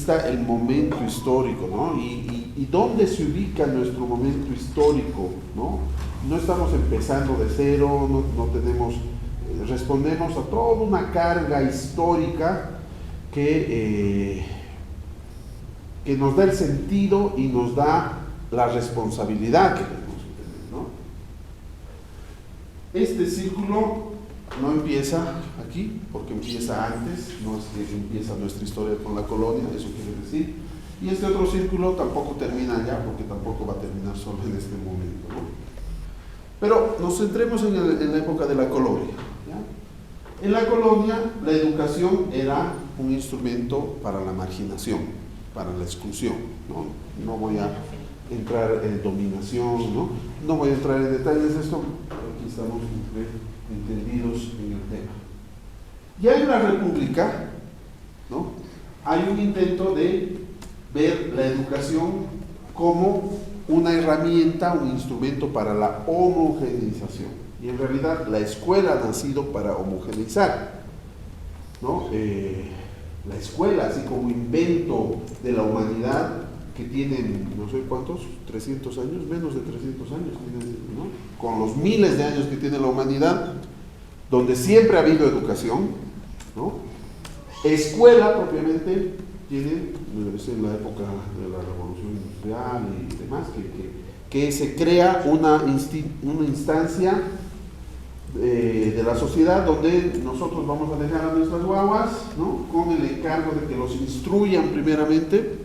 vista el momento histórico, ¿no? Y dónde se ubica nuestro momento histórico, ¿no? No estamos empezando de cero, no tenemos, respondemos a toda una carga histórica que nos da el sentido y nos da la responsabilidad que tenemos que tener, ¿no? Este círculo no empieza aquí, porque empieza antes, no es que empieza nuestra historia con la colonia, eso quiere decir, y este otro círculo tampoco termina allá, porque tampoco va a terminar solo en este momento, ¿no? Pero nos centremos en la época de la colonia, ¿ya? En la colonia, la educación era un instrumento para la marginación, para la exclusión, ¿no? No voy a entrar en dominación, no voy a entrar en detalles de esto, aquí estamos entendidos en el tema. Ya en la República, ¿no?, hay un intento de ver la educación como una herramienta, un instrumento para la homogeneización. Y en realidad la escuela ha nacido para homogeneizar, ¿no? La escuela, así como invento de la humanidad, que tienen, no sé cuántos, 300 años, menos de 300 años, ¿no?, con los miles de años que tiene la humanidad, donde siempre ha habido educación, ¿no? Escuela propiamente tiene, en la época de la Revolución Industrial y demás, que se crea una instancia de la sociedad donde nosotros vamos a dejar a nuestras guaguas, ¿no?, con el encargo de que los instruyan primeramente,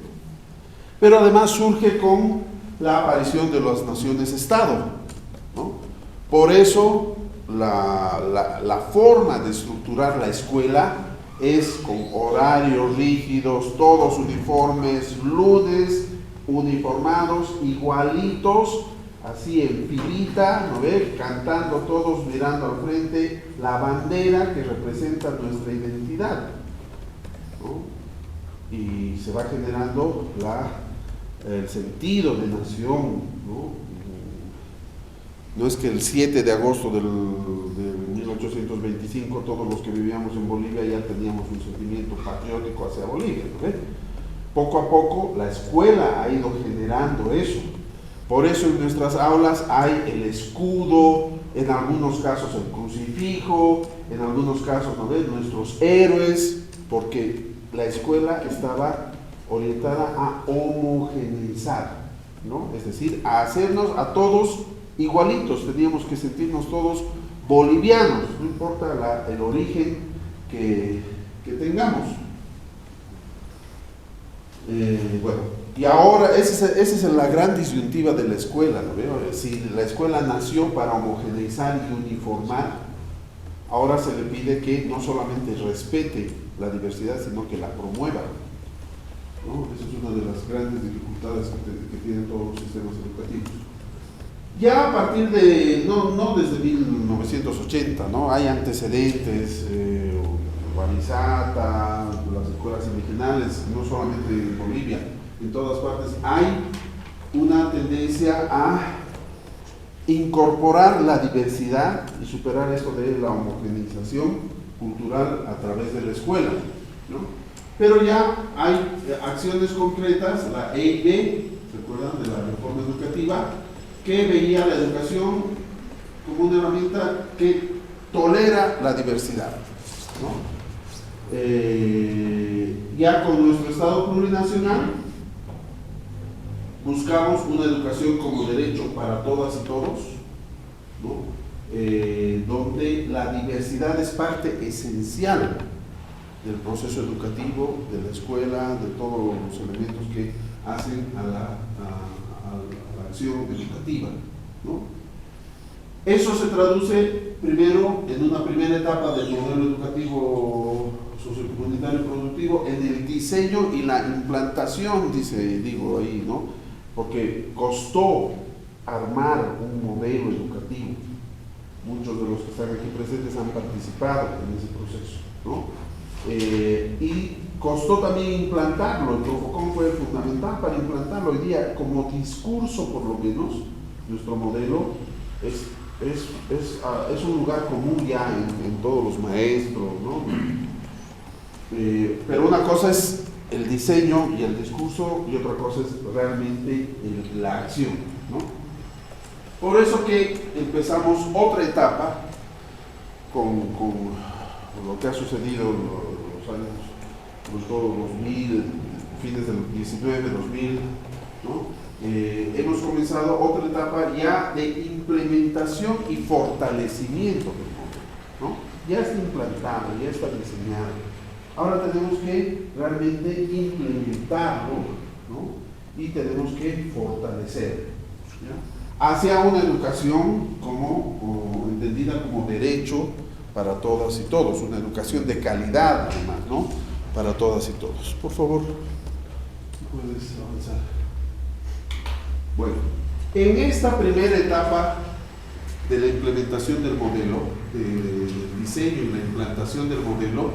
pero además surge con la aparición de las naciones-estado, ¿no? Por eso la forma de estructurar la escuela es con horarios rígidos, todos uniformes, lunes uniformados, igualitos, así en filita, ¿no ve?, cantando todos, mirando al frente la bandera que representa nuestra identidad, ¿no? Y se va generando el sentido de nación, ¿no? No es que el 7 de agosto de 1825 todos los que vivíamos en Bolivia ya teníamos un sentimiento patriótico hacia Bolivia, ¿no? Poco a poco la escuela ha ido generando eso. Por eso en nuestras aulas hay el escudo, en algunos casos el crucifijo, en algunos casos, ¿no ves?, nuestros héroes, porque la escuela estaba orientada a homogeneizar, ¿no? Es decir, a hacernos a todos igualitos, teníamos que sentirnos todos bolivianos, no importa el origen que tengamos. Bueno, y ahora esa es la gran disyuntiva de la escuela, ¿no veo? Si la escuela nació para homogeneizar y uniformar, ahora se le pide que no solamente respete la diversidad, sino que la promueva, ¿no? Esa es una de las grandes dificultades que tienen todos los sistemas educativos. Ya a partir de, no desde 1980, ¿no?, hay antecedentes, Guarizata, las escuelas indigenales, no solamente en Bolivia, en todas partes, hay una tendencia a incorporar la diversidad y superar esto de la homogeneización cultural a través de la escuela, ¿no? Pero ya hay acciones concretas, la EIB, ¿se acuerdan de la reforma educativa?, que veía la educación como una herramienta que tolera la diversidad, ¿no? Ya con nuestro Estado plurinacional buscamos una educación como derecho para todas y todos, ¿no? Donde la diversidad es parte esencial del proceso educativo, de la escuela, de todos los elementos que hacen a la acción educativa, ¿no? Eso se traduce primero en una primera etapa del modelo educativo sociocomunitario y productivo en el diseño y la implantación, digo ahí, ¿no? Porque costó armar un modelo educativo. Muchos de los que están aquí presentes han participado en ese proceso, ¿no? Y costó también implantarlo. El Profocom fue fundamental para implantarlo. Hoy día, como discurso por lo menos, nuestro modelo es un lugar común ya en todos los maestros, ¿no? Pero una cosa es el diseño y el discurso, y otra cosa es realmente la acción, ¿no? Por eso que empezamos otra etapa con lo que ha sucedido en los años, pues todos los 2000, fines del 19, 2000, ¿no? Hemos comenzado otra etapa ya de implementación y fortalecimiento del modelo, ¿no? Ya está implantado, ya está diseñado. Ahora tenemos que realmente implementarlo, ¿no? Y tenemos que fortalecer, ¿ya? Hacia una educación como entendida como derecho para todas y todos, una educación de calidad además, ¿no? Para todas y todos. Por favor, puedes avanzar. Bueno, en esta primera etapa de la implementación del modelo, del diseño y la implantación del modelo,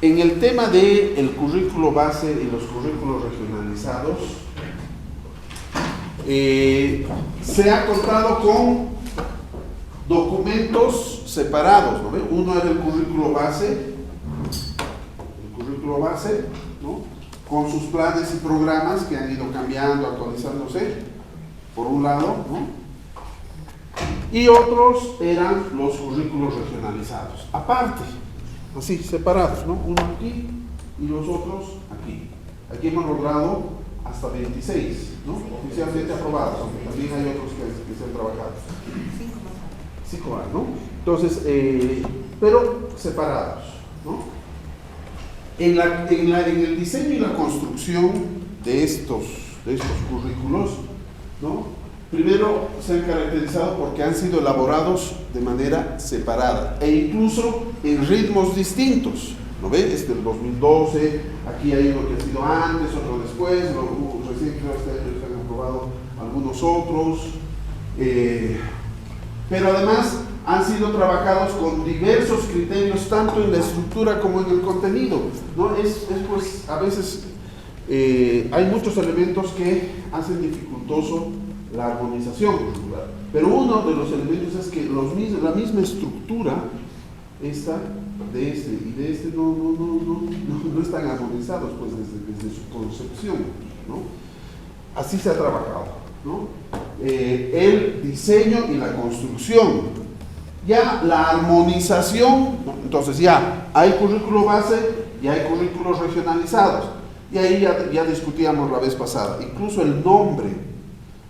en el tema del currículo base y los currículos regionalizados, se ha contado con documentos separados, ¿no? Uno era el currículo base, ¿no? Con sus planes y programas que han ido cambiando, actualizándose, por un lado, ¿no? Y otros eran los currículos regionalizados, aparte, así, separados, ¿no? Uno aquí y los otros aquí. Aquí hemos logrado hasta 26, ¿no? Oficialmente aprobados, aunque también hay otros que se han trabajado. 5 más, ¿no? Entonces, pero separados, ¿no? En el diseño y la construcción de estos currículos, ¿no? Primero se han caracterizado porque han sido elaborados de manera separada e incluso en ritmos distintos, ¿no ve? Este del 2012, aquí hay uno que ha sido antes, otro después, recién creo que este año se han aprobado algunos otros, pero además han sido trabajados con diversos criterios, tanto en la estructura como en el contenido, ¿no? Pues a veces hay muchos elementos que hacen dificultoso la armonización curricular, pero uno de los elementos es que la misma estructura esta de este y de este no están armonizados pues desde su concepción, ¿no? Así se ha trabajado, ¿no? El diseño y la construcción. Ya la armonización, ¿no? Entonces ya hay currículo base y hay currículos regionalizados, y ahí ya discutíamos la vez pasada, incluso el nombre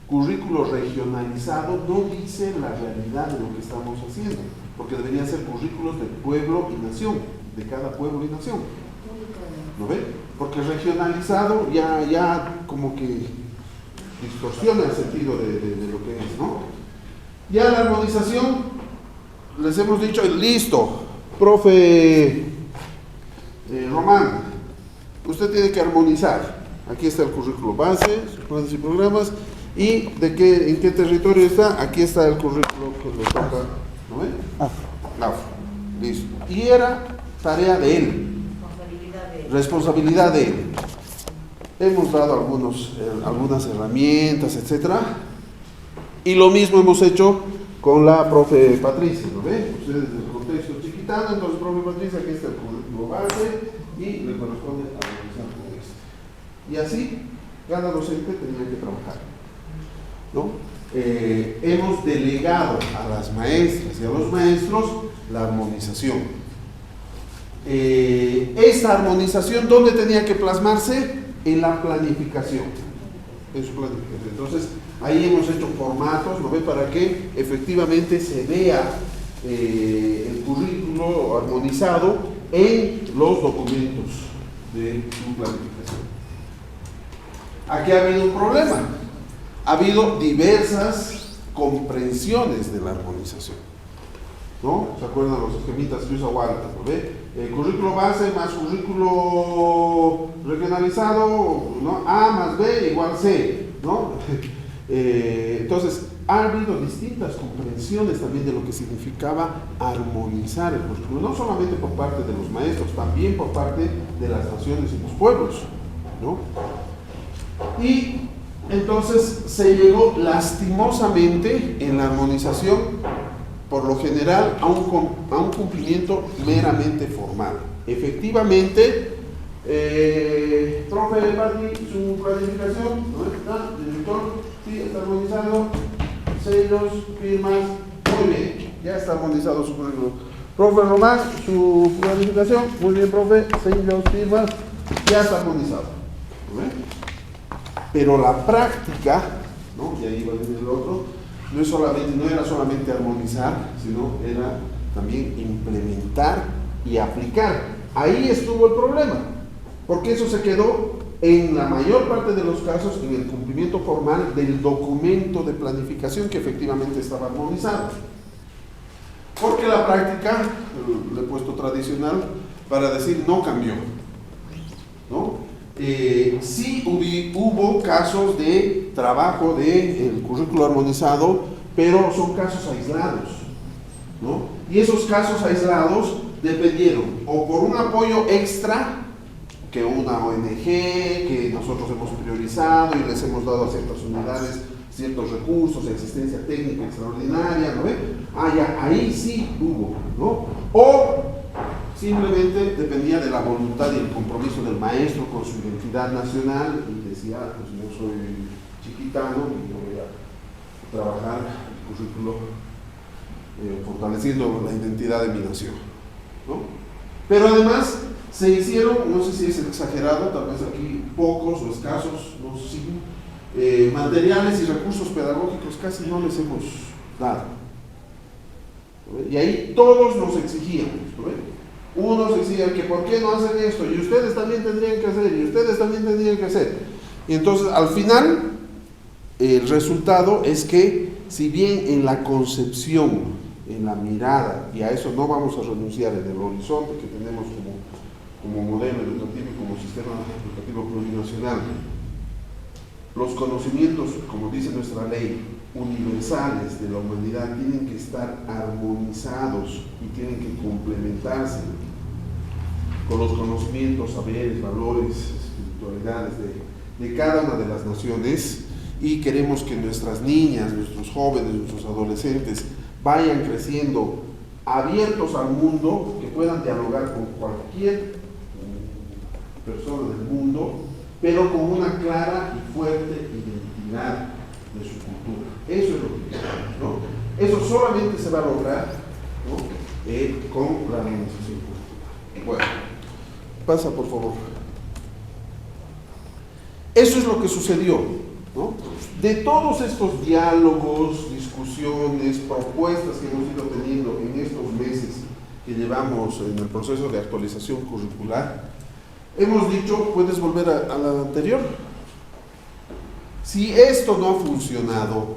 currículo regionalizado no dice la realidad de lo que estamos haciendo, porque deberían ser currículos de pueblo y nación, de cada pueblo y nación, ¿no ve? Porque regionalizado ya como que distorsiona el sentido de lo que es, ¿no? Ya la armonización, les hemos dicho, listo, profe Román, usted tiene que armonizar. Aquí está el currículo base, sus planes y programas, y en qué territorio está. Aquí está el currículo que le toca, ¿no ve? Afro. Listo. Y era tarea de él, responsabilidad de él. Hemos dado algunas herramientas, etcétera, y lo mismo hemos hecho con la profe Patricia, ¿no ve? Ustedes del contexto chiquitano, entonces profe Patricia, aquí está el currículo base y le corresponde armonizar con esto. Y así, cada docente tenía que trabajar, ¿no? Hemos delegado a las maestras y a los maestros la armonización. Esta armonización, ¿dónde tenía que plasmarse? En la planificación. En su planificación. Entonces, ahí hemos hecho formatos, ¿no ve? Para que efectivamente se vea el currículo armonizado en los documentos de su planificación. Aquí ha habido un problema. Ha habido diversas comprensiones de la armonización, ¿no? ¿Se acuerdan los esquemitas que usa Walter, ¿no ve? Currículo base más currículo regionalizado, ¿no? A más B igual C, ¿no? Entonces, ha habido distintas comprensiones también de lo que significaba armonizar el currículo, no solamente por parte de los maestros, también por parte de las naciones y los pueblos, ¿no? Y entonces se llegó lastimosamente en la armonización, por lo general, a un cumplimiento meramente formal. Efectivamente, Profe Pati, su planificación, ¿no está? Director, sí, está armonizado. Sellos, firmas, muy bien, ya está armonizado su currículum. Profe Román, su planificación, muy bien, profe. Sellos, firmas, ya está armonizado. ¿No? Pero la práctica, ¿no? Y ahí va a venir el otro, no era solamente armonizar, sino era también implementar y aplicar. Ahí estuvo el problema, porque eso se quedó en la mayor parte de los casos en el cumplimiento formal del documento de planificación que efectivamente estaba armonizado. Porque la práctica, le he puesto tradicional, para decir no cambió, ¿no? Sí hubo casos de trabajo del currículo armonizado, pero son casos aislados, ¿no? Y esos casos aislados dependieron o por un apoyo extra que una ONG, que nosotros hemos priorizado y les hemos dado a ciertas unidades ciertos recursos de asistencia técnica extraordinaria, ¿no ve? Ya, ahí sí hubo, ¿no? O simplemente dependía de la voluntad y el compromiso del maestro con su identidad nacional y decía, pues yo soy chiquitano y yo voy a trabajar el currículo fortaleciendo la identidad de mi nación, ¿no? Pero además se hicieron, no sé si es exagerado, tal vez aquí pocos o escasos, no sé, materiales y recursos pedagógicos casi no les hemos dado, ¿no? Y ahí todos nos exigíamos, ¿no? Unos decían que por qué no hacen esto, y ustedes también tendrían que hacer, y ustedes también tendrían que hacer. Y entonces al final el resultado es que si bien en la concepción, en la mirada, y a eso no vamos a renunciar en el horizonte que tenemos como modelo educativo y como sistema educativo plurinacional, los conocimientos, como dice nuestra ley, universales de la humanidad tienen que estar armonizados y tienen que complementarse con los conocimientos, saberes, valores, espiritualidades de cada una de las naciones, y queremos que nuestras niñas, nuestros jóvenes, nuestros adolescentes vayan creciendo abiertos al mundo, que puedan dialogar con cualquier persona del mundo, pero con una clara y fuerte identidad de su cultura. Eso es lo que queremos, ¿no? Eso solamente se va a lograr, ¿no? Con la organización cultural. Bueno, pasa por favor. Eso es lo que sucedió, ¿no? De todos estos diálogos, discusiones, propuestas que hemos ido teniendo en estos meses que llevamos en el proceso de actualización curricular, hemos dicho, ¿puedes volver a la anterior? Si esto no ha funcionado,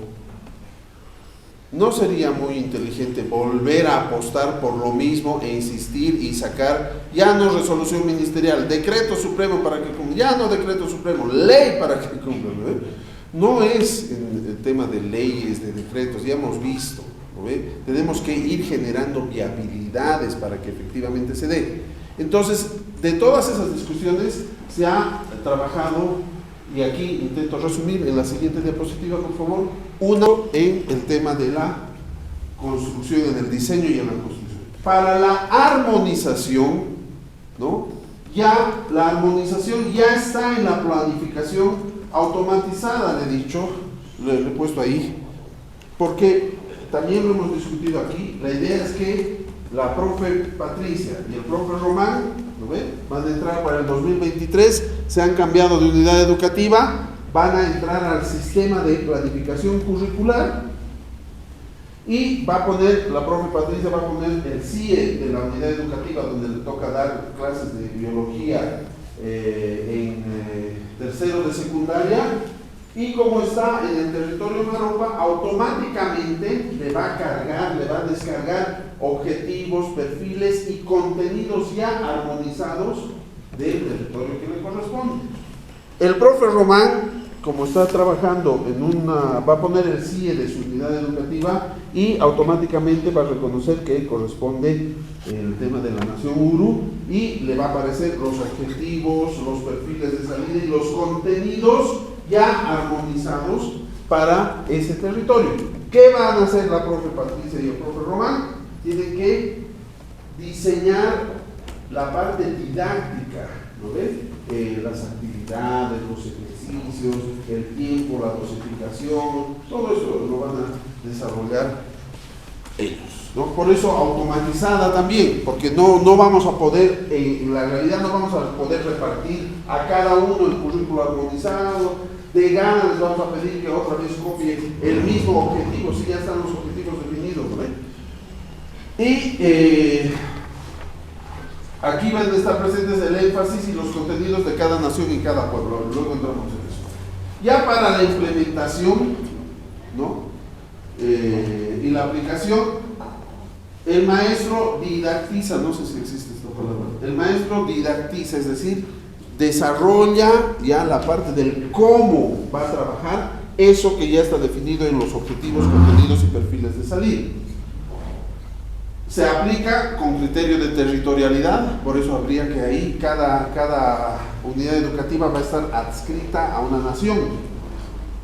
¿no sería muy inteligente volver a apostar por lo mismo e insistir y sacar, ya no resolución ministerial, decreto supremo para que cumpla, ya no decreto supremo, ley para que cumpla, ¿no? No es el tema de leyes, de decretos, ya hemos visto, ¿no? Tenemos que ir generando viabilidades para que efectivamente se dé. Entonces, de todas esas discusiones se ha trabajado, y aquí intento resumir en la siguiente diapositiva, por favor, uno en el tema de la construcción, en el diseño y en la construcción. Para la armonización, ¿no? Ya la armonización ya está en la planificación automatizada, le he dicho, le he puesto ahí, porque también lo hemos discutido aquí. La idea es que la profe Patricia y el profe Román, ¿no ve? Van a entrar para el 2023, se han cambiado de unidad educativa, van a entrar al sistema de planificación curricular y va a poner, la profe Patricia va a poner el CIE de la unidad educativa donde le toca dar clases de biología en tercero de secundaria, y como está en el territorio Maropa, automáticamente le va a cargar, le va a descargar objetivos, perfiles y contenidos ya armonizados del territorio que le corresponde. El profe Román, como está trabajando va a poner el CIE de su unidad educativa y automáticamente va a reconocer que corresponde el tema de la nación Uru, y le va a aparecer los objetivos, los perfiles de salida y los contenidos ya armonizados para ese territorio. ¿Qué van a hacer la profe Patricia y el profe Román? Tienen que diseñar la parte didáctica ¿no ves? Las actividades, los ejercicios, el tiempo, la dosificación, todo eso lo van a desarrollar ellos, ¿no? Por eso automatizada también, porque no vamos a poder, en la realidad no vamos a poder repartir a cada uno el currículo armonizado. De gana les vamos a pedir que otra vez copie el mismo objetivo, si ya están los objetivos definidos, ¿no? Y aquí van a estar presentes el énfasis y los contenidos de cada nación y cada pueblo. Luego entramos en eso. Ya para la implementación, ¿no? Y la aplicación, el maestro didactiza, no sé si existe esta palabra, el maestro didactiza, es decir, desarrolla ya la parte del cómo va a trabajar eso que ya está definido en los objetivos, contenidos y perfiles de salida. Se aplica con criterio de territorialidad, por eso habría que ahí cada unidad educativa va a estar adscrita a una nación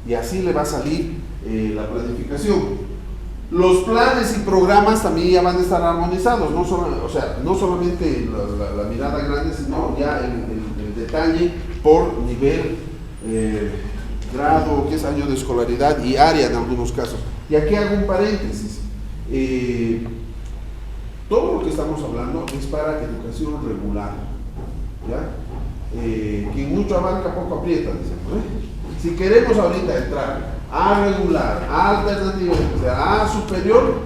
y así le va a salir la planificación. Los planes y programas también ya van a estar armonizados, no solamente la mirada grande, sino ya el detalle por nivel, grado, que es año de escolaridad y área en algunos casos. Y aquí hago un paréntesis. Todo lo que estamos hablando es para educación regular, ¿ya? Quien mucho abarca, poco aprieta, dicen, ¿no? Si queremos ahorita entrar a regular, a alternativa, o sea, a superior,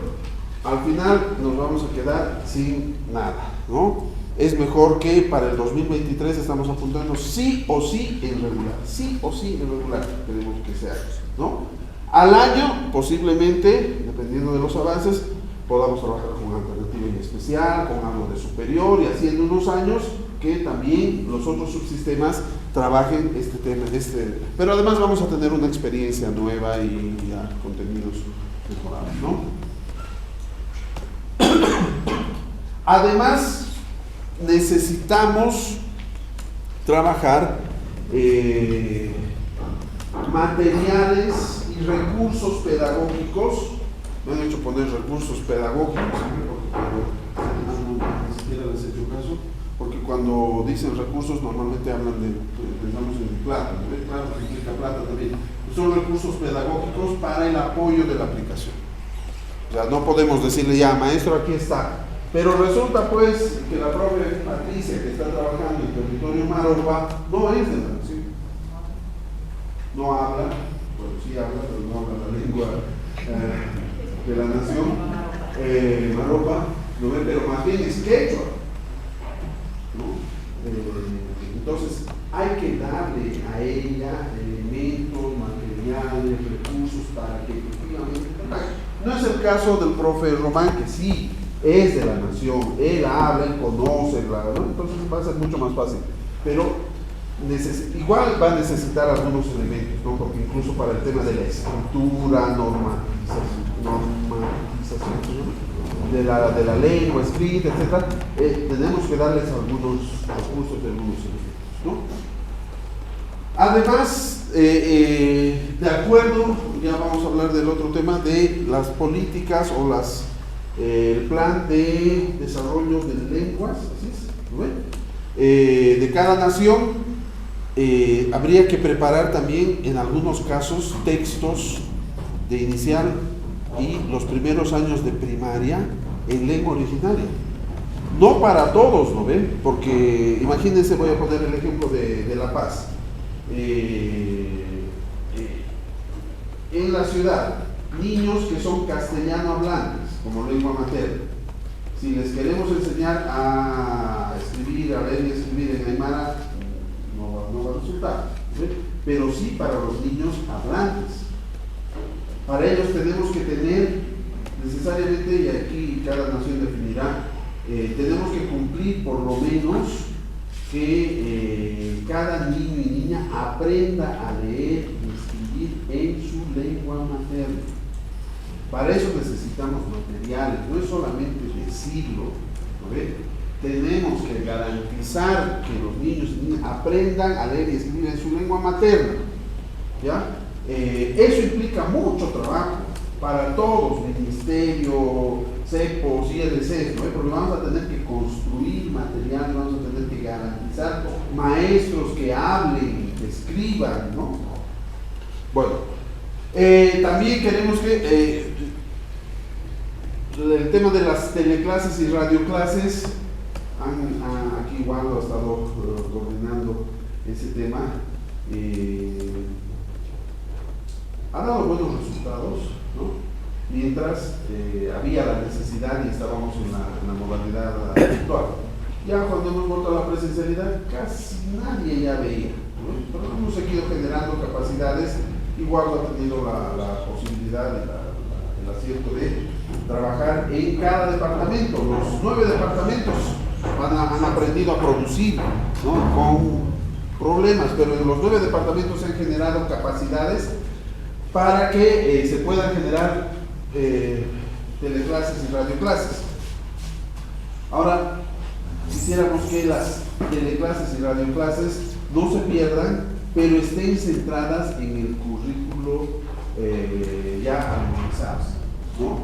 al final nos vamos a quedar sin nada, ¿no? Es mejor que para el 2023 estamos apuntando sí o sí en regular, queremos que sea eso, ¿no? Al año, posiblemente, dependiendo de los avances, podamos trabajar con alternativa y especial, con algo de superior, y así en unos años que también los otros subsistemas trabajen este tema, pero además vamos a tener una experiencia nueva y ya contenidos mejorados, ¿no? Además, necesitamos trabajar materiales y recursos pedagógicos. Me han hecho poner recursos pedagógicos, ni siquiera les he hecho caso, porque cuando dicen recursos normalmente hablan pensamos en plata, ¿no? Claro, que implica plata también. Son recursos pedagógicos para el apoyo de la aplicación. O sea, no podemos decirle ya, maestro, aquí está. Pero resulta pues que la profe Patricia, que está trabajando en territorio Maropa, no es de la nación. No habla, bueno, sí habla, pero no habla la lengua de la nación, Maropa, ¿no ve? Pero más bien es quechua, ¿no? Entonces, hay que darle a ella elementos, materiales, recursos para que efectivamente trabaje. No es el caso del profe Román, que sí es de la nación, él habla, él conoce, ¿no? Entonces va a ser mucho más fácil, pero igual va a necesitar algunos elementos, ¿no? Porque incluso para el tema de la escritura, normatización de la lengua escrita, etc., tenemos que darles algunos recursos de algunos elementos, ¿no? Además, de acuerdo, ya vamos a hablar del otro tema de las políticas o el plan de desarrollo de lenguas, ¿así es? ¿No ven? De cada nación. Habría que preparar también en algunos casos textos de inicial y los primeros años de primaria en lengua originaria. No para todos, ¿no ven? Porque imagínense, voy a poner el ejemplo de La Paz. En la ciudad, niños que son castellano hablantes como lengua materna, si les queremos enseñar a escribir, a leer y escribir en aymara, no va a resultar, ¿sí? Pero sí para los niños hablantes. Para ellos tenemos que tener necesariamente, y aquí cada nación definirá, tenemos que cumplir por lo menos que cada niño y niña aprenda a leer y escribir en su lengua materna. Para eso necesitamos materiales, no es solamente decirlo, ¿no ve? Tenemos que garantizar que los niños y niñas aprendan a leer y escribir en su lengua materna, ¿ya? Eso implica mucho trabajo para todos, ministerio, CEPOS, ILCs, ¿no? Porque vamos a tener que construir material, vamos a tener que garantizar maestros que hablen, que escriban, ¿no? Bueno, también queremos que el tema de las teleclases y radioclases, aquí igual ha estado coordinando ese tema, ha dado buenos resultados, ¿no? Mientras había la necesidad y estábamos en la modalidad actual. Ya cuando hemos vuelto a la presencialidad, casi nadie ya veía, ¿no? Pero hemos seguido generando capacidades. Igual ha tenido la posibilidad y el acierto de trabajar en cada departamento. Los 9 departamentos han aprendido a producir, ¿no? Con problemas, pero en los 9 departamentos se han generado capacidades para que se puedan generar teleclases y radioclases. Ahora, quisiéramos que las teleclases y radioclases no se pierdan, pero estén centradas en el currículo ya armonizado, ¿no?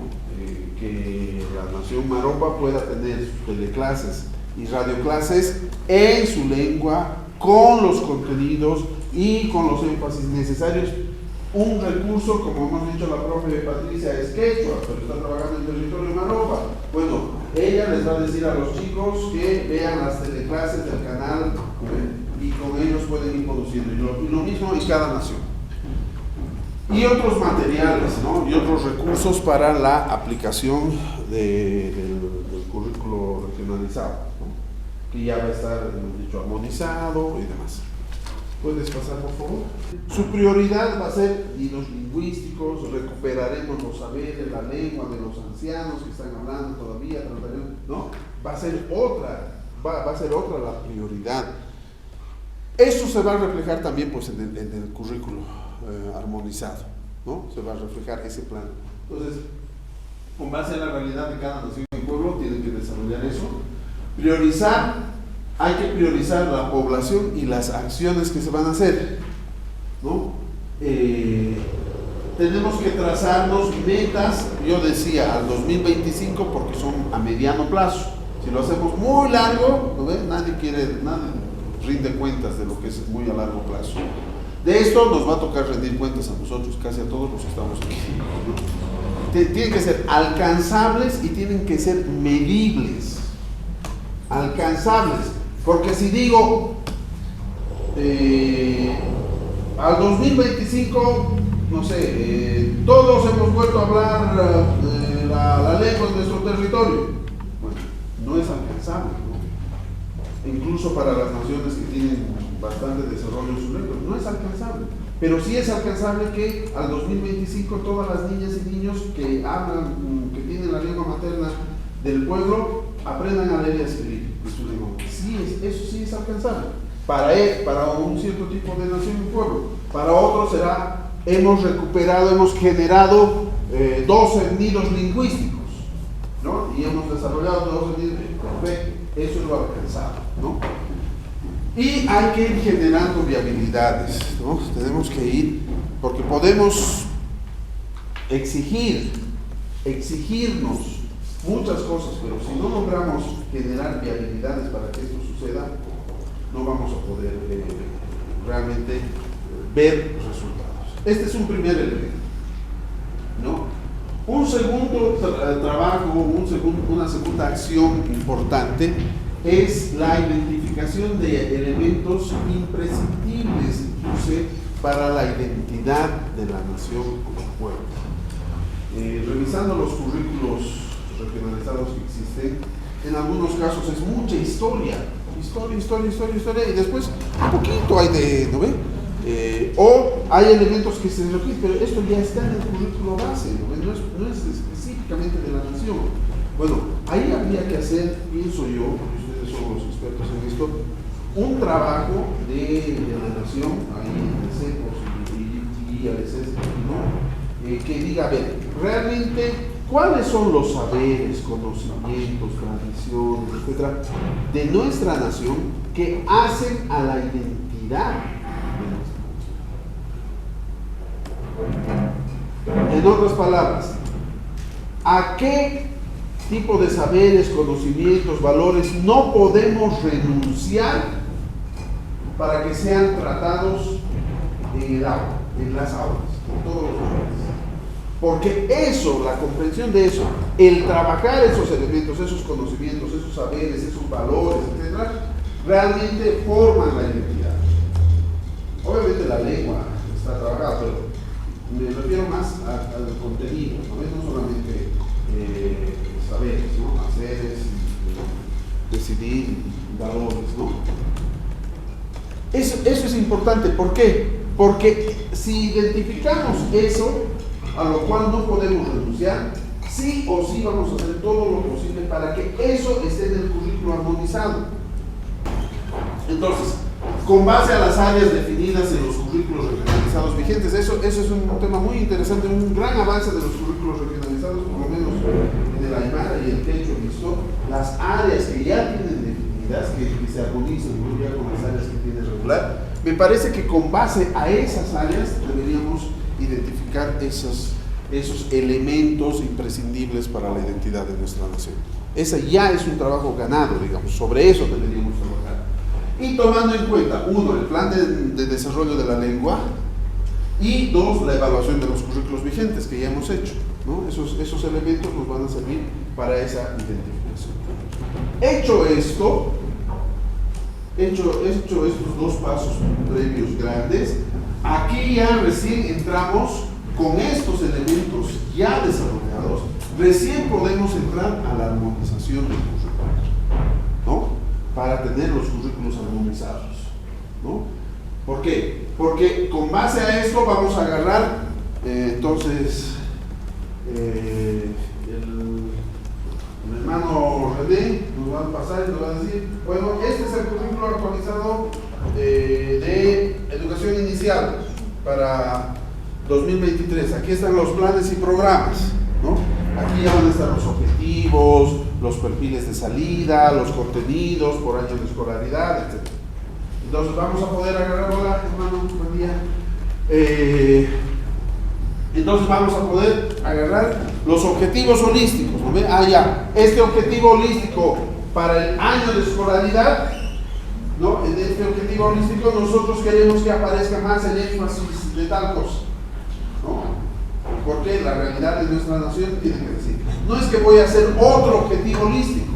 Que la Nación Maropa pueda tener sus teleclases y radioclases en su lengua, con los contenidos y con los énfasis necesarios. Un recurso, como hemos dicho la profe Patricia, es quechua, pero está trabajando en territorio Maropa. Bueno, ella les va a decir a los chicos que vean las teleclases del canal y con ellos pueden ir produciendo. Y lo mismo en cada nación. Y otros materiales, ¿no? Y otros recursos para la aplicación del currículo regionalizado, ¿no? Que ya va a estar, hemos dicho, armonizado y demás. ¿Puedes pasar, por favor? Su prioridad va a ser los lingüísticos, recuperaremos los saberes, la lengua de los ancianos que están hablando todavía, ¿no? Va a ser otra la prioridad. Eso se va a reflejar también pues, en el currículo armonizado, ¿no? Se va a reflejar ese plan. Entonces, con base en la realidad de cada nación y pueblo, tienen que desarrollar eso. Hay que priorizar la población y las acciones que se van a hacer, ¿no? Tenemos que trazarnos metas, yo decía, al 2025 porque son a mediano plazo. Si lo hacemos muy largo, ¿no ven? Nadie rinde cuentas de lo que es muy a largo plazo. De esto nos va a tocar rendir cuentas a nosotros, casi a todos los que estamos aquí, ¿no? Tienen que ser alcanzables y tienen que ser medibles. Alcanzables. Porque si digo al 2025, no sé, todos hemos vuelto a hablar la lengua en nuestro territorio, bueno, no es alcanzable, ¿no? Incluso para las naciones que tienen bastante desarrollo en su lengua, no es alcanzable. Pero sí es alcanzable que al 2025 todas las niñas y niños que hablan, que tienen la lengua materna del pueblo, aprendan a leer y a escribir en su lengua. Sí, eso sí es alcanzable. Para un cierto tipo de nación y pueblo. Para otros será, hemos generado 12 nidos lingüísticos, ¿no? Y hemos desarrollado 12 nidos. Perfecto, eso es lo alcanzable, ¿no? Y hay que ir generando viabilidades, ¿no? Tenemos que ir, porque podemos exigirnos muchas cosas, pero si no logramos generar viabilidades para que esto suceda, no vamos a poder realmente ver resultados. Este es un primer elemento, ¿no? Un segundo trabajo, una segunda acción importante es la identificación de elementos imprescindibles incluso para la identidad de la nación como pueblo. Revisando los currículos regionalizados que existen, en algunos casos es mucha historia, y después un poquito hay de, ¿no ve? O hay elementos que se repiten, pero esto ya está en el currículo base, ¿no ve? No es específicamente de la nación. Bueno, ahí habría que hacer, pienso yo, porque ustedes son los expertos en esto, un trabajo de relación ahí de CEPOS y ALCs, ¿no? Que diga, a ver, realmente, ¿cuáles son los saberes, conocimientos, tradiciones, etcétera, de nuestra nación que hacen a la identidad de nuestra nación? En otras palabras, ¿a qué tipo de saberes, conocimientos, valores, no podemos renunciar para que sean tratados en el aula, en las aulas, en todos los lugares. Porque eso, la comprensión de eso, el trabajar esos elementos, esos conocimientos, esos saberes, esos valores, etc., realmente forman la identidad. Obviamente la lengua está trabajada, pero me refiero más al contenido, no solamente saberes, ¿no? Haceres, decidir, valores, ¿no? Eso es importante. ¿Por qué? Porque si identificamos eso, a lo cual no podemos renunciar, sí o sí vamos a hacer todo lo posible para que eso esté en el currículo armonizado. Entonces, con base a las áreas definidas en los currículos regionalizados vigentes, eso es un tema muy interesante, un gran avance de los currículos regionalizados, por lo menos en el Aymara y el Quechua, ¿listo? Las áreas que ya tienen definidas, que se armonizan, ¿no? Ya con las áreas que tiene regular, me parece que con base a esas áreas deberíamos identificar esos elementos imprescindibles para la identidad de nuestra nación. Ese ya es un trabajo ganado, digamos, sobre eso deberíamos trabajar. Y tomando en cuenta, uno, el plan de desarrollo de la lengua, y dos, la evaluación de los currículos vigentes que ya hemos hecho, ¿no? Esos elementos nos van a servir para esa identificación. Hecho estos dos pasos previos grandes, aquí ya recién entramos con estos elementos ya desarrollados, recién podemos entrar a la armonización del currículo, ¿no? Para tener los currículos armonizados, ¿no? ¿Por qué? Porque con base a esto vamos a agarrar, entonces, el hermano René nos va a pasar y nos va a decir, bueno, este es el currículo actualizado de educación inicial para 2023. Aquí están los planes y programas, ¿no? Aquí ya van a estar los objetivos, los perfiles de salida, los contenidos por año de escolaridad, etc. Entonces vamos a poder agarrar, hola hermano, buen día. Entonces vamos a poder agarrar los objetivos holísticos, ¿no? Ya, este objetivo holístico para el año de escolaridad, ¿no? En este objetivo holístico nosotros queremos que aparezca más el énfasis de tal cosa, ¿no? Porque la realidad de nuestra nación tiene que decir, no es que voy a hacer otro objetivo holístico,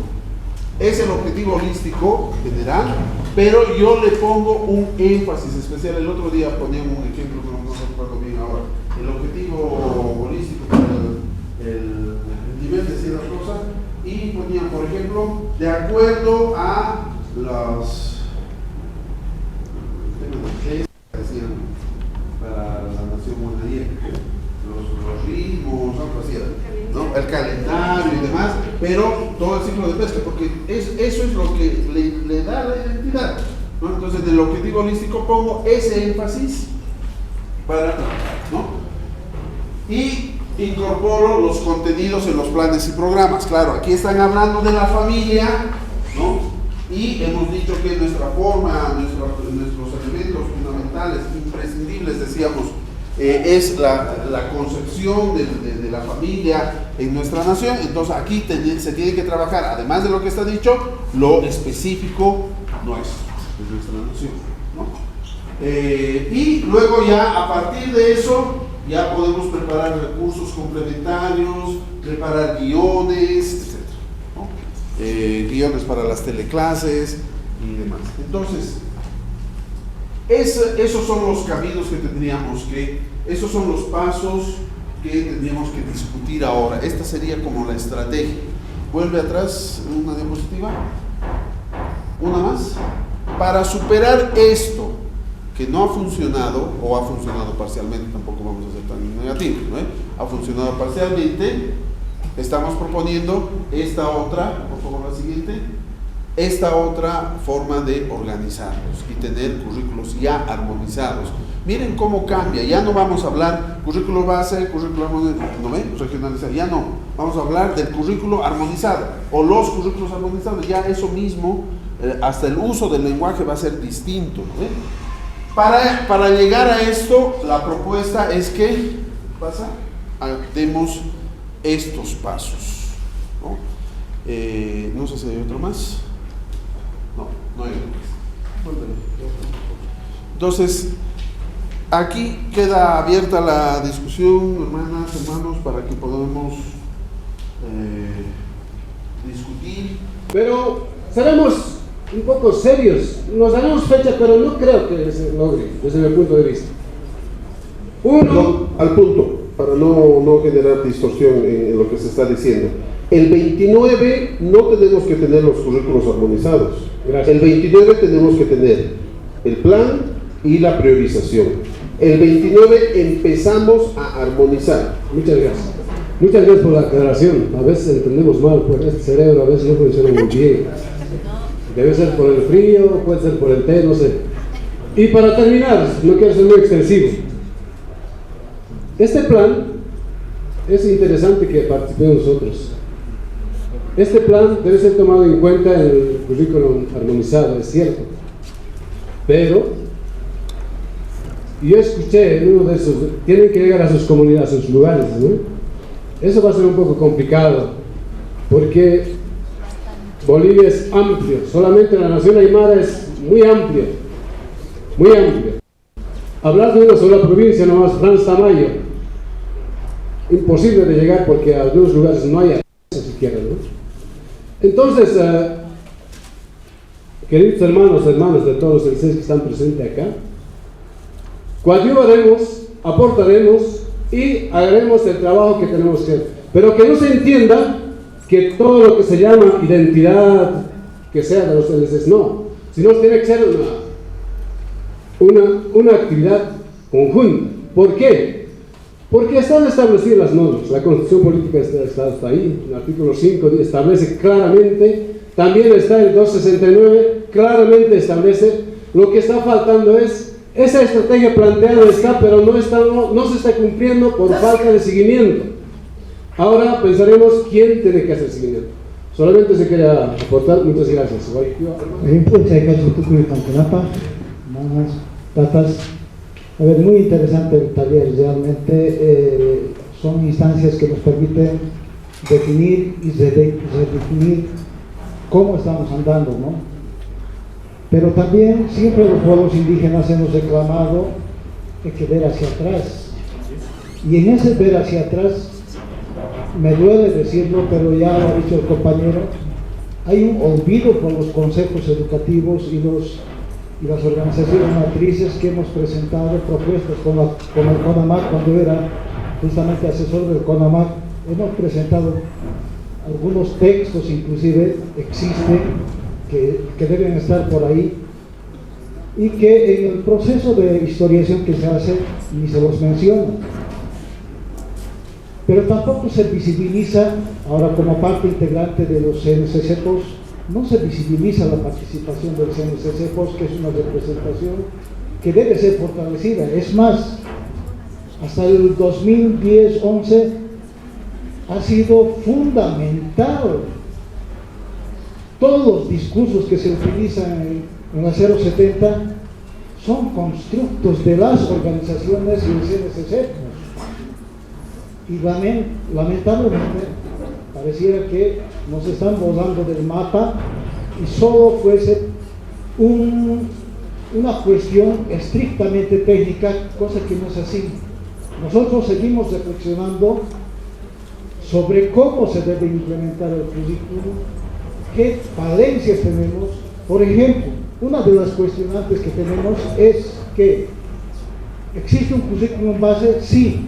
es el objetivo holístico general, pero yo le pongo un énfasis especial. El otro día poníamos un ejemplo, no recuerdo bien ahora, el objetivo holístico para el nivel de ciertas cosas, y ponían, por ejemplo, de acuerdo a los decían para la nación monaría, los ritmos, algo así, ¿no? El calendario y demás, pero todo el ciclo de pesca, porque eso es lo que le da la identidad, ¿no? Entonces, en el objetivo holístico pongo ese énfasis para, ¿no? Y incorporo los contenidos en los planes y programas. Claro, aquí están hablando de la familia, ¿no? Y hemos dicho que nuestra forma, nuestros elementos fundamentales, imprescindibles, decíamos, es la concepción de la familia en nuestra nación. Entonces aquí se tiene que trabajar, además de lo que está dicho, lo específico nuestro, de nuestra nación, ¿no? Y luego ya a partir de eso ya podemos preparar recursos complementarios, preparar guiones, etc., ¿no? Guiones para las teleclases y demás. Entonces, esos son los caminos que tendríamos esos son los pasos que tendríamos que discutir ahora. Esta sería como la estrategia. Vuelve atrás una diapositiva, una más. Para superar esto que no ha funcionado, o ha funcionado parcialmente, tampoco vamos a ser tan negativos, ¿no? Ha funcionado parcialmente, estamos proponiendo esta otra, por favor la siguiente, esta otra forma de organizarlos y tener currículos ya armonizados. Miren cómo cambia, ya no vamos a hablar currículo base, currículo armonizado, ¿no ven? Regionalizado, ya no, vamos a hablar del currículo armonizado o los currículos armonizados, ya eso mismo, hasta el uso del lenguaje va a ser distinto, ¿no ven? Para llegar a esto, la propuesta es que demos estos pasos, ¿no? No sé si hay otro más. No hay otro más. Entonces, aquí queda abierta la discusión, hermanas, hermanos, para que podamos discutir. Pero seremos un poco serios, nos daremos fecha, pero no creo que se logre desde mi punto de vista. Al punto, para no generar distorsión en lo que se está diciendo. El 29 no tenemos que tener los currículos armonizados. Gracias. El 29 tenemos que tener el plan y la priorización. El 29 empezamos a armonizar. Muchas gracias. Muchas gracias por la aclaración. A veces entendemos mal, pues este cerebro a veces no funciona muy bien. Debe ser por el frío, puede ser por el té, no sé. Y para terminar, no quiero ser muy extensivo. Este plan es interesante que participemos nosotros. Este plan debe ser tomado en cuenta en el currículum armonizado, es cierto. Pero yo escuché en uno de esos, tienen que llegar a sus comunidades, a sus lugares, ¿no? Eso va a ser un poco complicado, porque Bolivia es amplio, solamente la nación aymara es muy amplia, muy amplia. Hablar de una sola provincia, nomás Franz Tamayo, imposible de llegar porque a algunos lugares no hay acceso siquiera, ¿no? Entonces, queridos hermanos de todos los CNCs que están presentes acá, coadyuvaremos, aportaremos y haremos el trabajo que tenemos que hacer. Pero que no se entienda que todo lo que se llama identidad, que sea de los CNCs, no, sino tiene que ser una actividad conjunta. ¿Por qué? Porque están establecidas las normas, la Constitución Política está ahí, el artículo 5 establece claramente, también está el 269, claramente establece, lo que está faltando es, esa estrategia planteada está, pero no se está cumpliendo por falta de seguimiento. Ahora pensaremos quién tiene que hacer seguimiento. Solamente se quería aportar, muchas gracias. A ver, muy interesante el taller, realmente son instancias que nos permiten definir y redefinir cómo estamos andando, ¿no? Pero también siempre los pueblos indígenas hemos reclamado que hay que ver hacia atrás. Y en ese ver hacia atrás, me duele decirlo, pero ya lo ha dicho el compañero, hay un olvido por los consejos educativos y las organizaciones matrices que hemos presentado propuestas con el CONAMAC, cuando era justamente asesor del CONAMAC, hemos presentado algunos textos, inclusive existen, que deben estar por ahí, y que en el proceso de historiación que se hace ni se los menciona. Pero tampoco se visibiliza, ahora como parte integrante de los CNCCPOS, no se visibiliza la participación del CNCCPOS, que es una representación que debe ser fortalecida. Es más, hasta el 2010-11 ha sido fundamental. Todos los discursos que se utilizan en la 070 son constructos de las organizaciones y el CNCCPOS. Y lamentablemente pareciera que nos están volando del mapa y solo fuese una cuestión estrictamente técnica, cosa que no es así. Nosotros seguimos reflexionando sobre cómo se debe implementar el currículum, qué falencias tenemos. Por ejemplo, una de las cuestionantes que tenemos es que ¿existe un currículum base? Sí.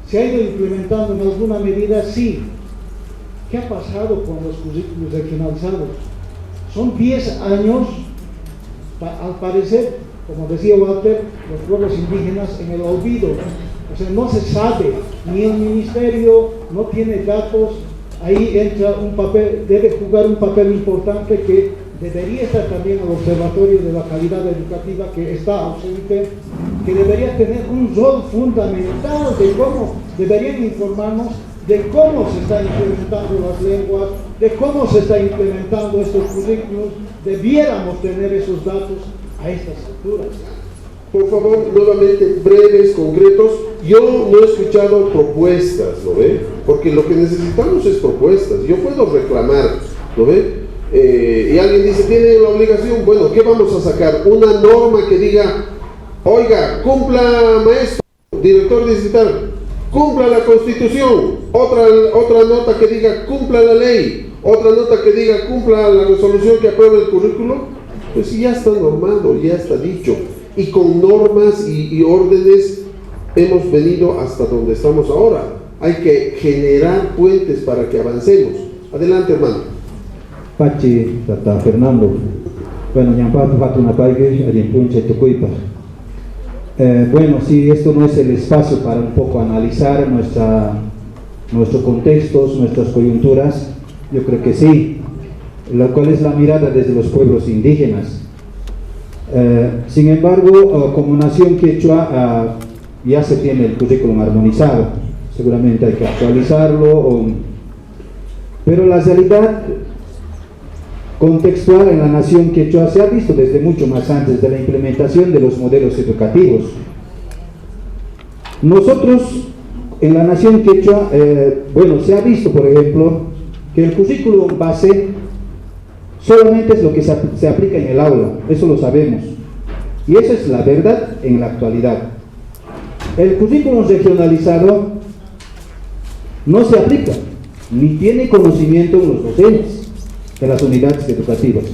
¿Se ha ido implementando en alguna medida? Sí. ¿Qué ha pasado con los currículos regionalizados? Son 10 años, al parecer, como decía Walter, los pueblos indígenas en el olvido. O sea, no se sabe, ni el ministerio no tiene datos. Ahí entra un papel, debe jugar un papel importante que debería estar también el Observatorio de la Calidad Educativa, que está ausente, que debería tener un rol fundamental de cómo deberían informarnos de cómo se están implementando las lenguas, de cómo se está implementando estos currículos. Debiéramos tener esos datos a estas alturas. Por favor, nuevamente breves, concretos. yo no he escuchado propuestas, ¿no ve? Porque lo que necesitamos es propuestas. Yo puedo reclamar, ¿no ve? Y alguien dice, tiene la obligación, bueno, ¿qué vamos a sacar? Una norma que diga, oiga, cumpla maestro, director distrital, cumpla la Constitución, otra nota que diga, cumpla la ley, otra nota que diga, cumpla la resolución que apruebe el currículo. Pues ya está normado, ya está dicho, y con normas y órdenes hemos venido hasta donde estamos ahora. Hay que generar puentes para que avancemos. Adelante, hermano. Pachi, Tata Fernando. Bueno, Ñampato, Fatuna Paigue, Ayenpunche, Tucuipa. Bueno, sí, esto no es el espacio para un poco analizar nuestros contextos, nuestras coyunturas. Yo creo que sí. ¿Cuál es la mirada desde los pueblos indígenas? Sin embargo, como nación quechua, ya se tiene el currículum armonizado. Seguramente hay que actualizarlo, pero la realidad contextual en la nación quechua se ha visto desde mucho más antes de la implementación de los modelos educativos. Nosotros en la nación quechua, bueno, se ha visto, por ejemplo, que el currículum base solamente es lo que se aplica en el aula, eso lo sabemos, y eso es la verdad en la actualidad. El currículum regionalizado no se aplica, ni tiene conocimiento en los docentes de las unidades educativas.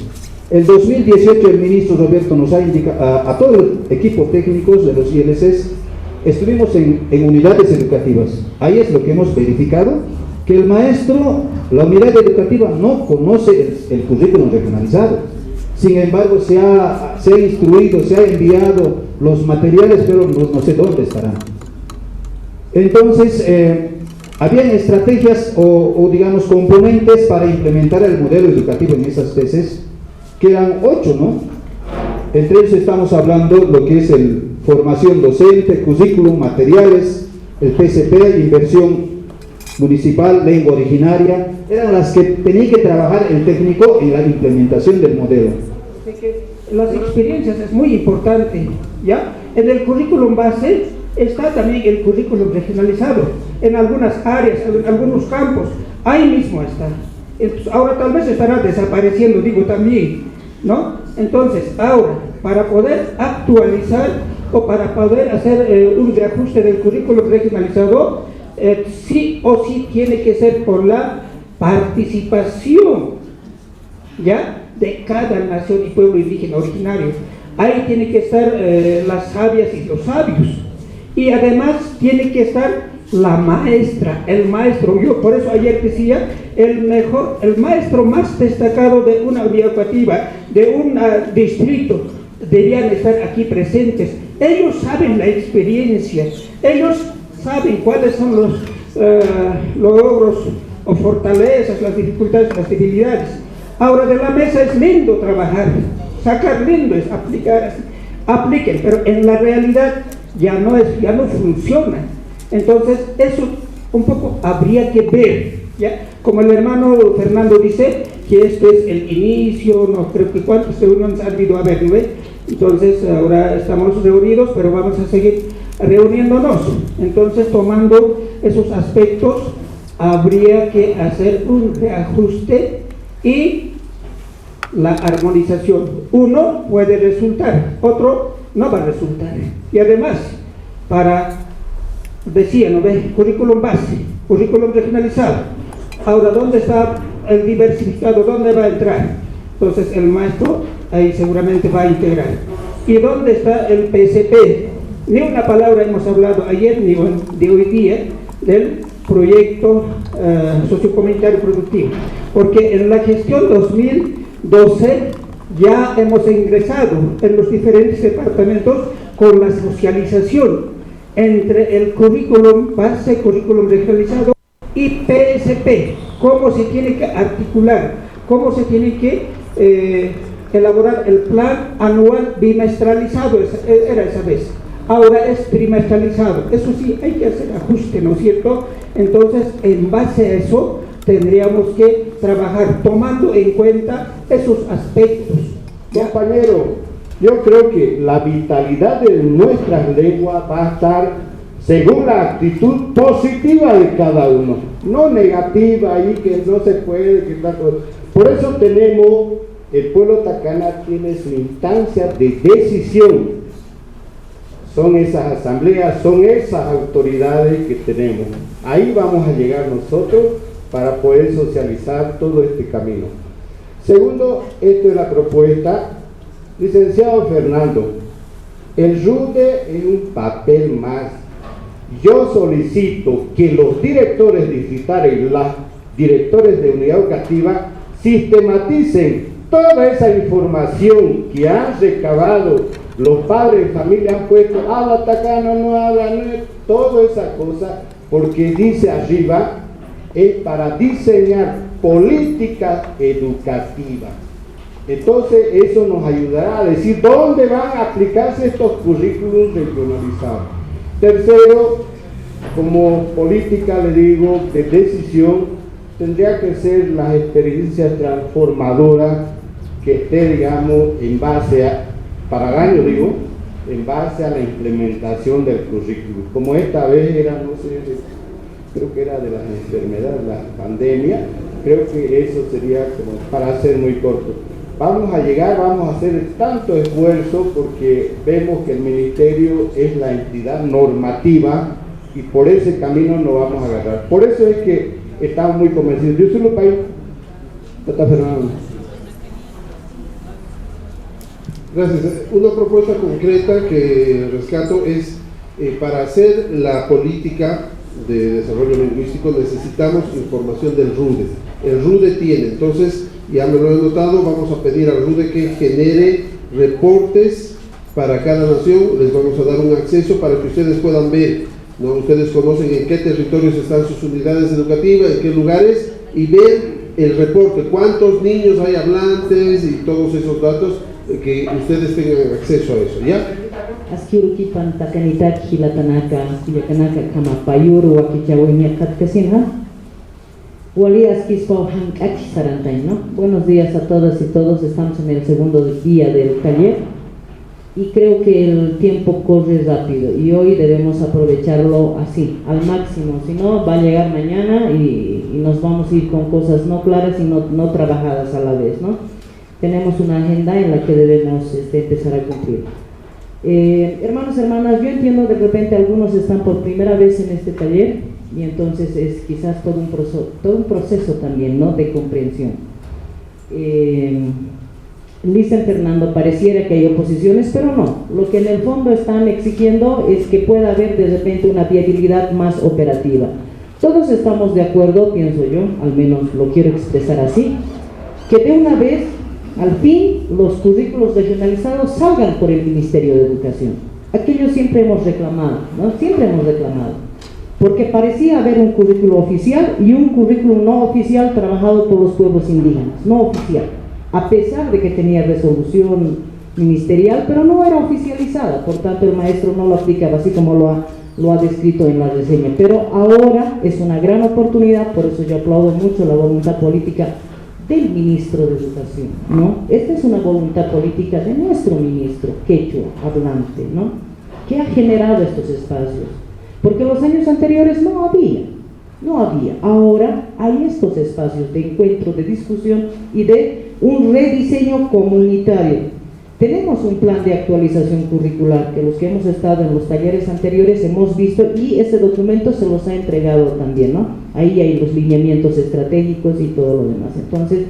El 2018 el ministro Roberto nos ha indicado, a todo el equipo técnico de los ILCs, estuvimos en unidades educativas. Ahí es lo que hemos verificado, que el maestro, la unidad educativa no conoce el currículum regionalizado. Sin embargo, se ha instruido, se ha enviado los materiales, pero no sé dónde estarán. Entonces, habían estrategias o digamos componentes para implementar el modelo educativo en esas veces, que eran 8, ¿no? Entre ellos estamos hablando lo que es el formación docente, currículum, materiales, el PCP, inversión municipal, lengua originaria, eran las que tenía que trabajar el técnico en la implementación del modelo. Las experiencias es muy importante, ¿ya? En el currículum base está también el currículum regionalizado, en algunas áreas, en algunos campos, ahí mismo está. Entonces, ahora tal vez estará desapareciendo, digo también, ¿no? Entonces, ahora, para poder actualizar o para poder hacer un reajuste del currículum regionalizado, sí o sí tiene que ser por la participación, ¿ya?, de cada nación y pueblo indígena originario. Ahí tiene que estar las sabias y los sabios, y además tiene que estar la maestra, el maestro. Yo por eso ayer decía, el maestro más destacado de una unidad educativa, de un distrito, deberían estar aquí presentes. Ellos saben la experiencia, ellos saben cuáles son los logros o fortalezas, las dificultades, las debilidades. Ahora, de la mesa es lindo trabajar, sacar lindo es aplicar, apliquen, pero en la realidad ya no funciona. Entonces, eso un poco habría que ver, ¿ya? Como el hermano Fernando dice, que este es el inicio, no creo que cuántas reuniones han habido, a ver, ¿no ve? Entonces, ahora estamos reunidos, pero vamos a seguir reuniéndonos. Entonces, tomando esos aspectos, habría que hacer un reajuste y la armonización. Uno puede resultar, otro no va a resultar. Y además, decía, ¿no ve? Currículum base, currículum regionalizado. Ahora, ¿dónde está el diversificado? ¿Dónde va a entrar? Entonces, el maestro ahí seguramente va a integrar. ¿Y dónde está el PSP? Ni una palabra hemos hablado ayer ni de hoy día del proyecto sociocomunitario productivo, porque en la gestión 2012 ya hemos ingresado en los diferentes departamentos con la socialización entre el currículum base, currículum regionalizado y PSP, cómo se tiene que articular, cómo se tiene que elaborar el plan anual bimestralizado, era esa vez. Ahora es trimestralizado. Eso sí, hay que hacer ajuste, ¿no es cierto? Entonces, en base a eso, tendríamos que trabajar tomando en cuenta esos aspectos. Compañero, yo creo que la vitalidad de nuestra lengua va a estar según la actitud positiva de cada uno, no negativa ahí que no se puede, que tal cosa. Por eso tenemos, el pueblo Tacana tiene su instancia de decisión. Son esas asambleas, son esas autoridades que tenemos. Ahí vamos a llegar nosotros para poder socializar todo este camino. Segundo, esto es la propuesta. Licenciado Fernando, el RUDE es un papel más. Yo solicito que los directores distritales y los directores de unidad educativa sistematicen toda esa información que han recabado los padres de familia, han puesto, habla Tacana, no habla, no, toda esa cosa, porque dice arriba, es para diseñar políticas educativas. Entonces eso nos ayudará a decir dónde van a aplicarse estos currículos regionalizados. Tercero, como política, le digo, de decisión, tendría que ser las experiencias transformadoras que esté, digamos, en base a, para el año, digo, en base a la implementación del currículo. Como esta vez era, no sé, creo que era de las enfermedades, la pandemia, creo que eso sería como para ser muy corto. Vamos a llegar, vamos a hacer tanto esfuerzo porque vemos que el ministerio es la entidad normativa y por ese camino nos vamos a agarrar. Por eso es que estamos muy convencidos. Yo solo para Tata Fernando. Gracias. Una propuesta concreta que rescato es para hacer la política de desarrollo lingüístico necesitamos información del RUDE. El RUDE tiene, entonces ya me lo he notado, vamos a pedir al RUDE que genere reportes para cada nación, les vamos a dar un acceso para que ustedes puedan ver, ¿no? Ustedes conocen en qué territorios están sus unidades educativas, en qué lugares, y ver el reporte, cuántos niños hay hablantes y todos esos datos, que ustedes tengan acceso a eso, ¿ya? Askiruki pantakanitak hilatanaka kuyakanaka kama payuru wakichawinia katkasinha wali askispo hankach sarantay, ¿no? Buenos días a todas y todos, estamos en el segundo día del taller y creo que el tiempo corre rápido y hoy debemos aprovecharlo así, al máximo, si no va a llegar mañana y nos vamos a ir con cosas no claras y no trabajadas a la vez, ¿no? Tenemos una agenda en la que debemos empezar a cumplir. Hermanos, hermanas, yo entiendo de repente algunos están por primera vez en este taller y entonces es quizás todo un proceso también, ¿no?, de comprensión. Dicen Fernando, pareciera que hay oposiciones, pero no. Lo que en el fondo están exigiendo es que pueda haber de repente una viabilidad más operativa. Todos estamos de acuerdo, pienso yo, al menos lo quiero expresar así, que de una vez al fin los currículos regionalizados salgan por el Ministerio de Educación. Aquello siempre hemos reclamado, ¿no? Siempre hemos reclamado, porque parecía haber un currículo oficial y un currículo no oficial trabajado por los pueblos indígenas, no oficial, a pesar de que tenía resolución ministerial, pero no era oficializada, por tanto el maestro no lo aplicaba así como lo ha descrito en la reseña. Pero ahora es una gran oportunidad, por eso yo aplaudo mucho la voluntad política del ministro de Educación, ¿no? Esta es una voluntad política de nuestro ministro quechua hablante, ¿no?, que ha generado estos espacios, porque los años anteriores no había. Ahora hay estos espacios de encuentro, de discusión y de un rediseño comunitario. Tenemos un plan de actualización curricular que los que hemos estado en los talleres anteriores hemos visto y ese documento se los ha entregado también, ¿no? Ahí hay los lineamientos estratégicos y todo lo demás. Entonces,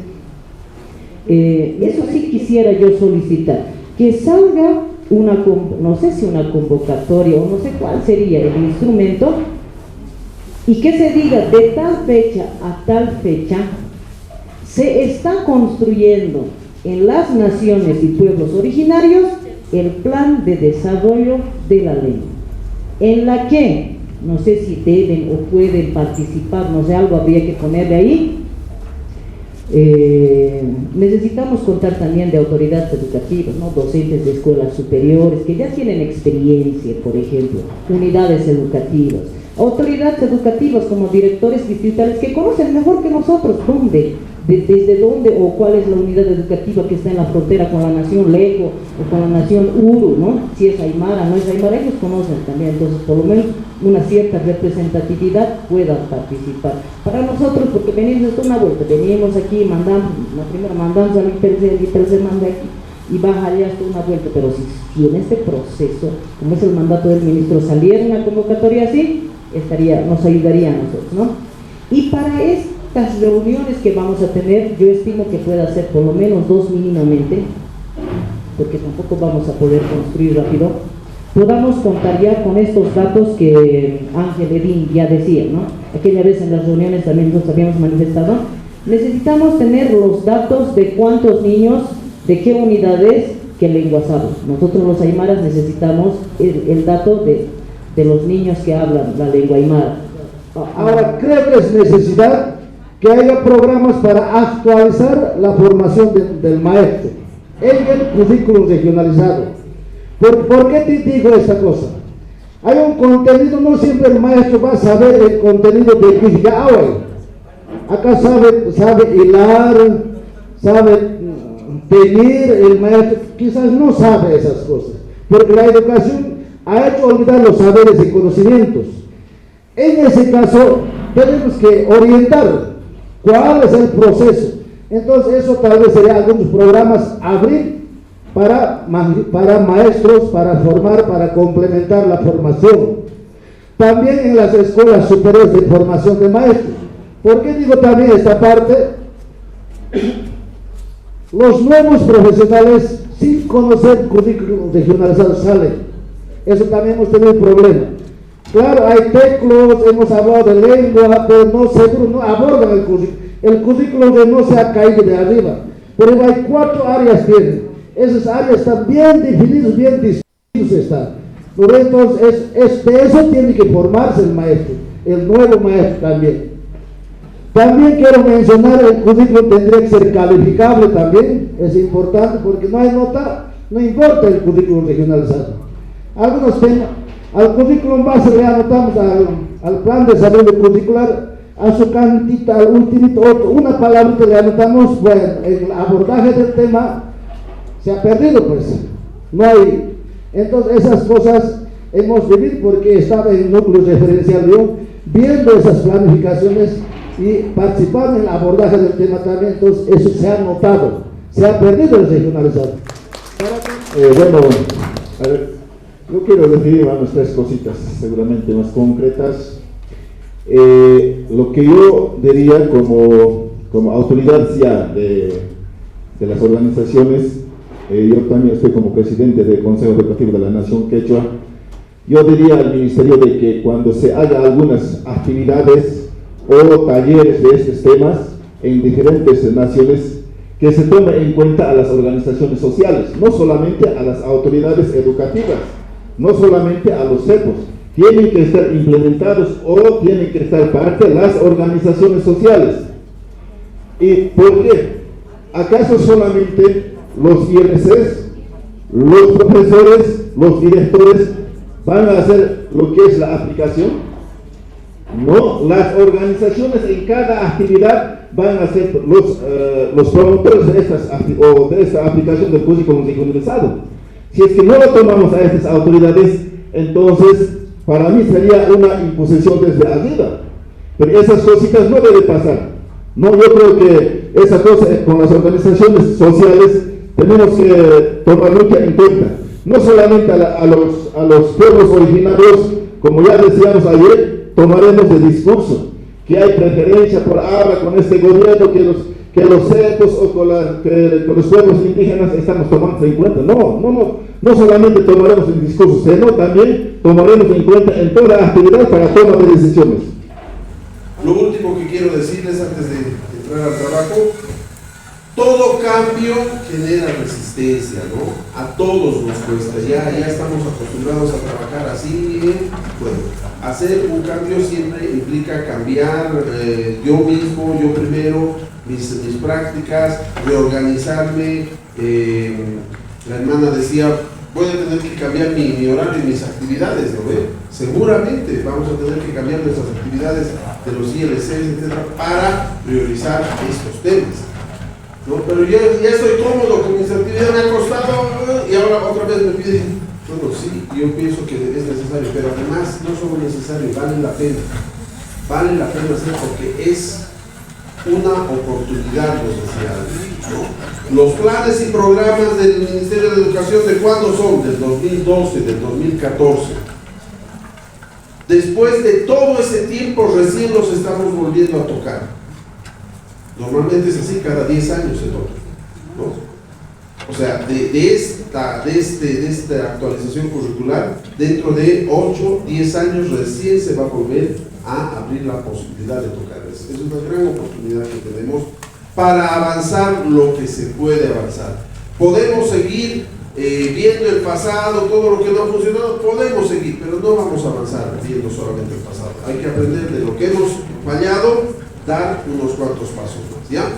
eso sí quisiera yo solicitar, que salga no sé si una convocatoria o no sé cuál sería el instrumento, y que se diga de tal fecha a tal fecha se está construyendo en las naciones y pueblos originarios el plan de desarrollo de la lengua, en la que, no sé si deben o pueden participar, no sé, algo habría que ponerle ahí. Necesitamos contar también de autoridades educativas, ¿no?, docentes de escuelas superiores que ya tienen experiencia, por ejemplo, unidades educativas, autoridades educativas como directores distritales que conocen mejor que nosotros desde dónde o cuál es la unidad educativa que está en la frontera con la nación Lejo o con la nación Uru, ¿no?, si es Aymara, no es Aymara, ellos conocen también. Entonces por lo menos una cierta representatividad puedan participar. Para nosotros, porque venimos de una vuelta, venimos aquí, mandamos, la primera mandamos al IPLC manda aquí y baja allá hasta una vuelta, pero si en este proceso, como es el mandato del ministro, saliera una convocatoria así, nos ayudaría a nosotros, ¿no? Y para estas reuniones que vamos a tener, yo estimo que pueda ser por lo menos 2 mínimamente, porque tampoco vamos a poder construir rápido, podamos contar ya con estos datos que Ángel Edín ya decía, ¿no? Aquella vez en las reuniones también nos habíamos manifestado. Necesitamos tener los datos de cuántos niños, de qué unidades, qué lenguas hablan. Nosotros los aymaras necesitamos el dato de los niños que hablan la lengua aymara. Ahora, creo que es necesidad que haya programas para actualizar la formación del maestro en el currículum regionalizado. ¿Por qué te digo esta cosa? Hay un contenido, no siempre el maestro va a saber el contenido de Quijigaway. Acá sabe hilar, sabe teñir, el maestro quizás no sabe esas cosas, porque la educación ha hecho olvidar los saberes y conocimientos. En ese caso, tenemos que orientar cuál es el proceso. Entonces, eso tal vez sería algunos programas abrir para maestros, para formar, para complementar la formación. También en las escuelas superiores de formación de maestros. ¿Por qué digo también esta parte? Los nuevos profesionales, sin conocer currículum regionalizado, salen. Eso también hemos tenido un problema. Claro, hay teclos, hemos hablado de lengua, pero no seguro no abordan el currículum. El currículum no se ha caído de arriba. Pero hay 4 áreas tienen. Esas áreas están bien definidas, bien distintas están. Entonces, de eso tiene que formarse el maestro, el nuevo maestro también. También quiero mencionar, el currículum tendría que ser calificable también, es importante porque no hay nota, no importa el currículum regionalizado. Algunos temas, al currículum base le anotamos al plan de desarrollo curricular, a su cantita, al ultimito, una palabra le anotamos, bueno, el abordaje del tema se ha perdido, pues, no hay. Entonces esas cosas hemos vivido porque estaba en el núcleo referencial yo, viendo esas planificaciones y participando en el abordaje del tema también, entonces eso se ha notado, se ha perdido el regionalizado. Bueno, a ver, yo quiero decir unas 3 cositas, seguramente más concretas. Lo que yo diría como autoridad ya de las organizaciones, yo también estoy como presidente del Consejo Educativo de la Nación Quechua, yo diría al Ministerio de que cuando se haga algunas actividades o talleres de estos temas en diferentes naciones, que se tome en cuenta a las organizaciones sociales, no solamente a las autoridades educativas, no solamente a los CEPOS, tienen que estar implementados o tienen que estar parte de las organizaciones sociales. ¿Y por qué? ¿Acaso solamente los IRCs, los profesores, los directores van a hacer lo que es la aplicación? No, las organizaciones en cada actividad van a ser los promotores de esta aplicación del currículum regionalizado. Si es que no lo tomamos a estas autoridades, entonces para mí sería una imposición desde arriba. Pero esas cositas no deben pasar. No, yo creo que esa cosa con las organizaciones sociales tenemos que tomar mucho en cuenta. No solamente a los pueblos originarios, como ya decíamos ayer, tomaremos el discurso que hay preferencia por ahora con este gobierno, que los CEPOS o con los pueblos indígenas estamos tomando en cuenta. No solamente tomaremos el discurso, sino también tomaremos en cuenta en toda la actividad para toma de decisiones. Lo último que quiero decirles antes de entrar al trabajo, todo cambio genera resistencia, ¿no? A todos nos cuesta, ya estamos acostumbrados a trabajar así, bueno, hacer un cambio siempre implica cambiar yo mismo, yo primero, mis prácticas, reorganizarme. La hermana decía, voy a tener que cambiar mi horario y mis actividades, ¿no ve? Seguramente vamos a tener que cambiar nuestras actividades de los ILCs, etcétera, para priorizar estos temas, ¿no? Pero yo ya estoy cómodo con mis actividades, me ha costado y ahora otra vez me piden Bueno, sí, yo pienso que es necesario, pero además no solo necesario, vale la pena. Vale la pena hacer porque es una oportunidad, nos decía antes, ¿no? Los planes y programas del Ministerio de Educación, ¿de cuándo son? Del 2012, del 2014. Después de todo ese tiempo, recién los estamos volviendo a tocar. Normalmente es así, cada 10 años se toca, ¿no? O sea, de esta actualización curricular, dentro de 8, 10 años recién se va a volver a abrir la posibilidad de tocar. Es una gran oportunidad que tenemos para avanzar lo que se puede avanzar. Podemos seguir viendo el pasado, todo lo que no ha funcionado, podemos seguir, pero no vamos a avanzar viendo solamente el pasado. Hay que aprender de lo que hemos fallado, dar unos cuantos pasos más, ¿ya?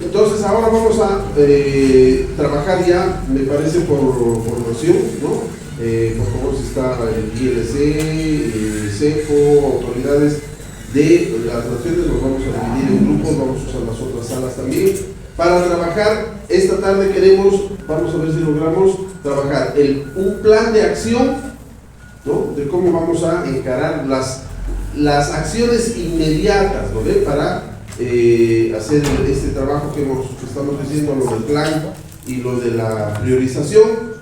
Entonces ahora vamos a trabajar ya, me parece, por nación, ¿no? Por favor, si está el ILC, CEFO, autoridades de las naciones, nos vamos a dividir en grupos, vamos a usar las otras salas también. Para trabajar, esta tarde queremos, vamos a ver si logramos trabajar un plan de acción, ¿no? De cómo vamos a encarar las acciones inmediatas, ¿no ve? Para hacer este trabajo que estamos diciendo, lo del plan y lo de la priorización,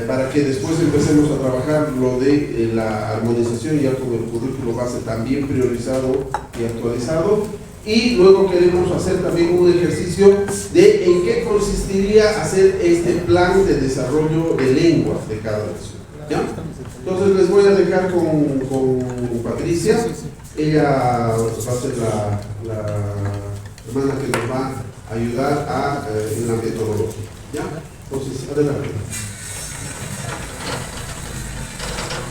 para que después empecemos a trabajar lo de la armonización ya con el currículo base también priorizado y actualizado. Y luego queremos hacer también un ejercicio de en qué consistiría hacer este plan de desarrollo de lenguas de cada nación, ¿ya? Entonces les voy a dejar con Patricia. Ella va a ser la hermana que nos va a ayudar en la metodología, ¿ya? Entonces, adelante.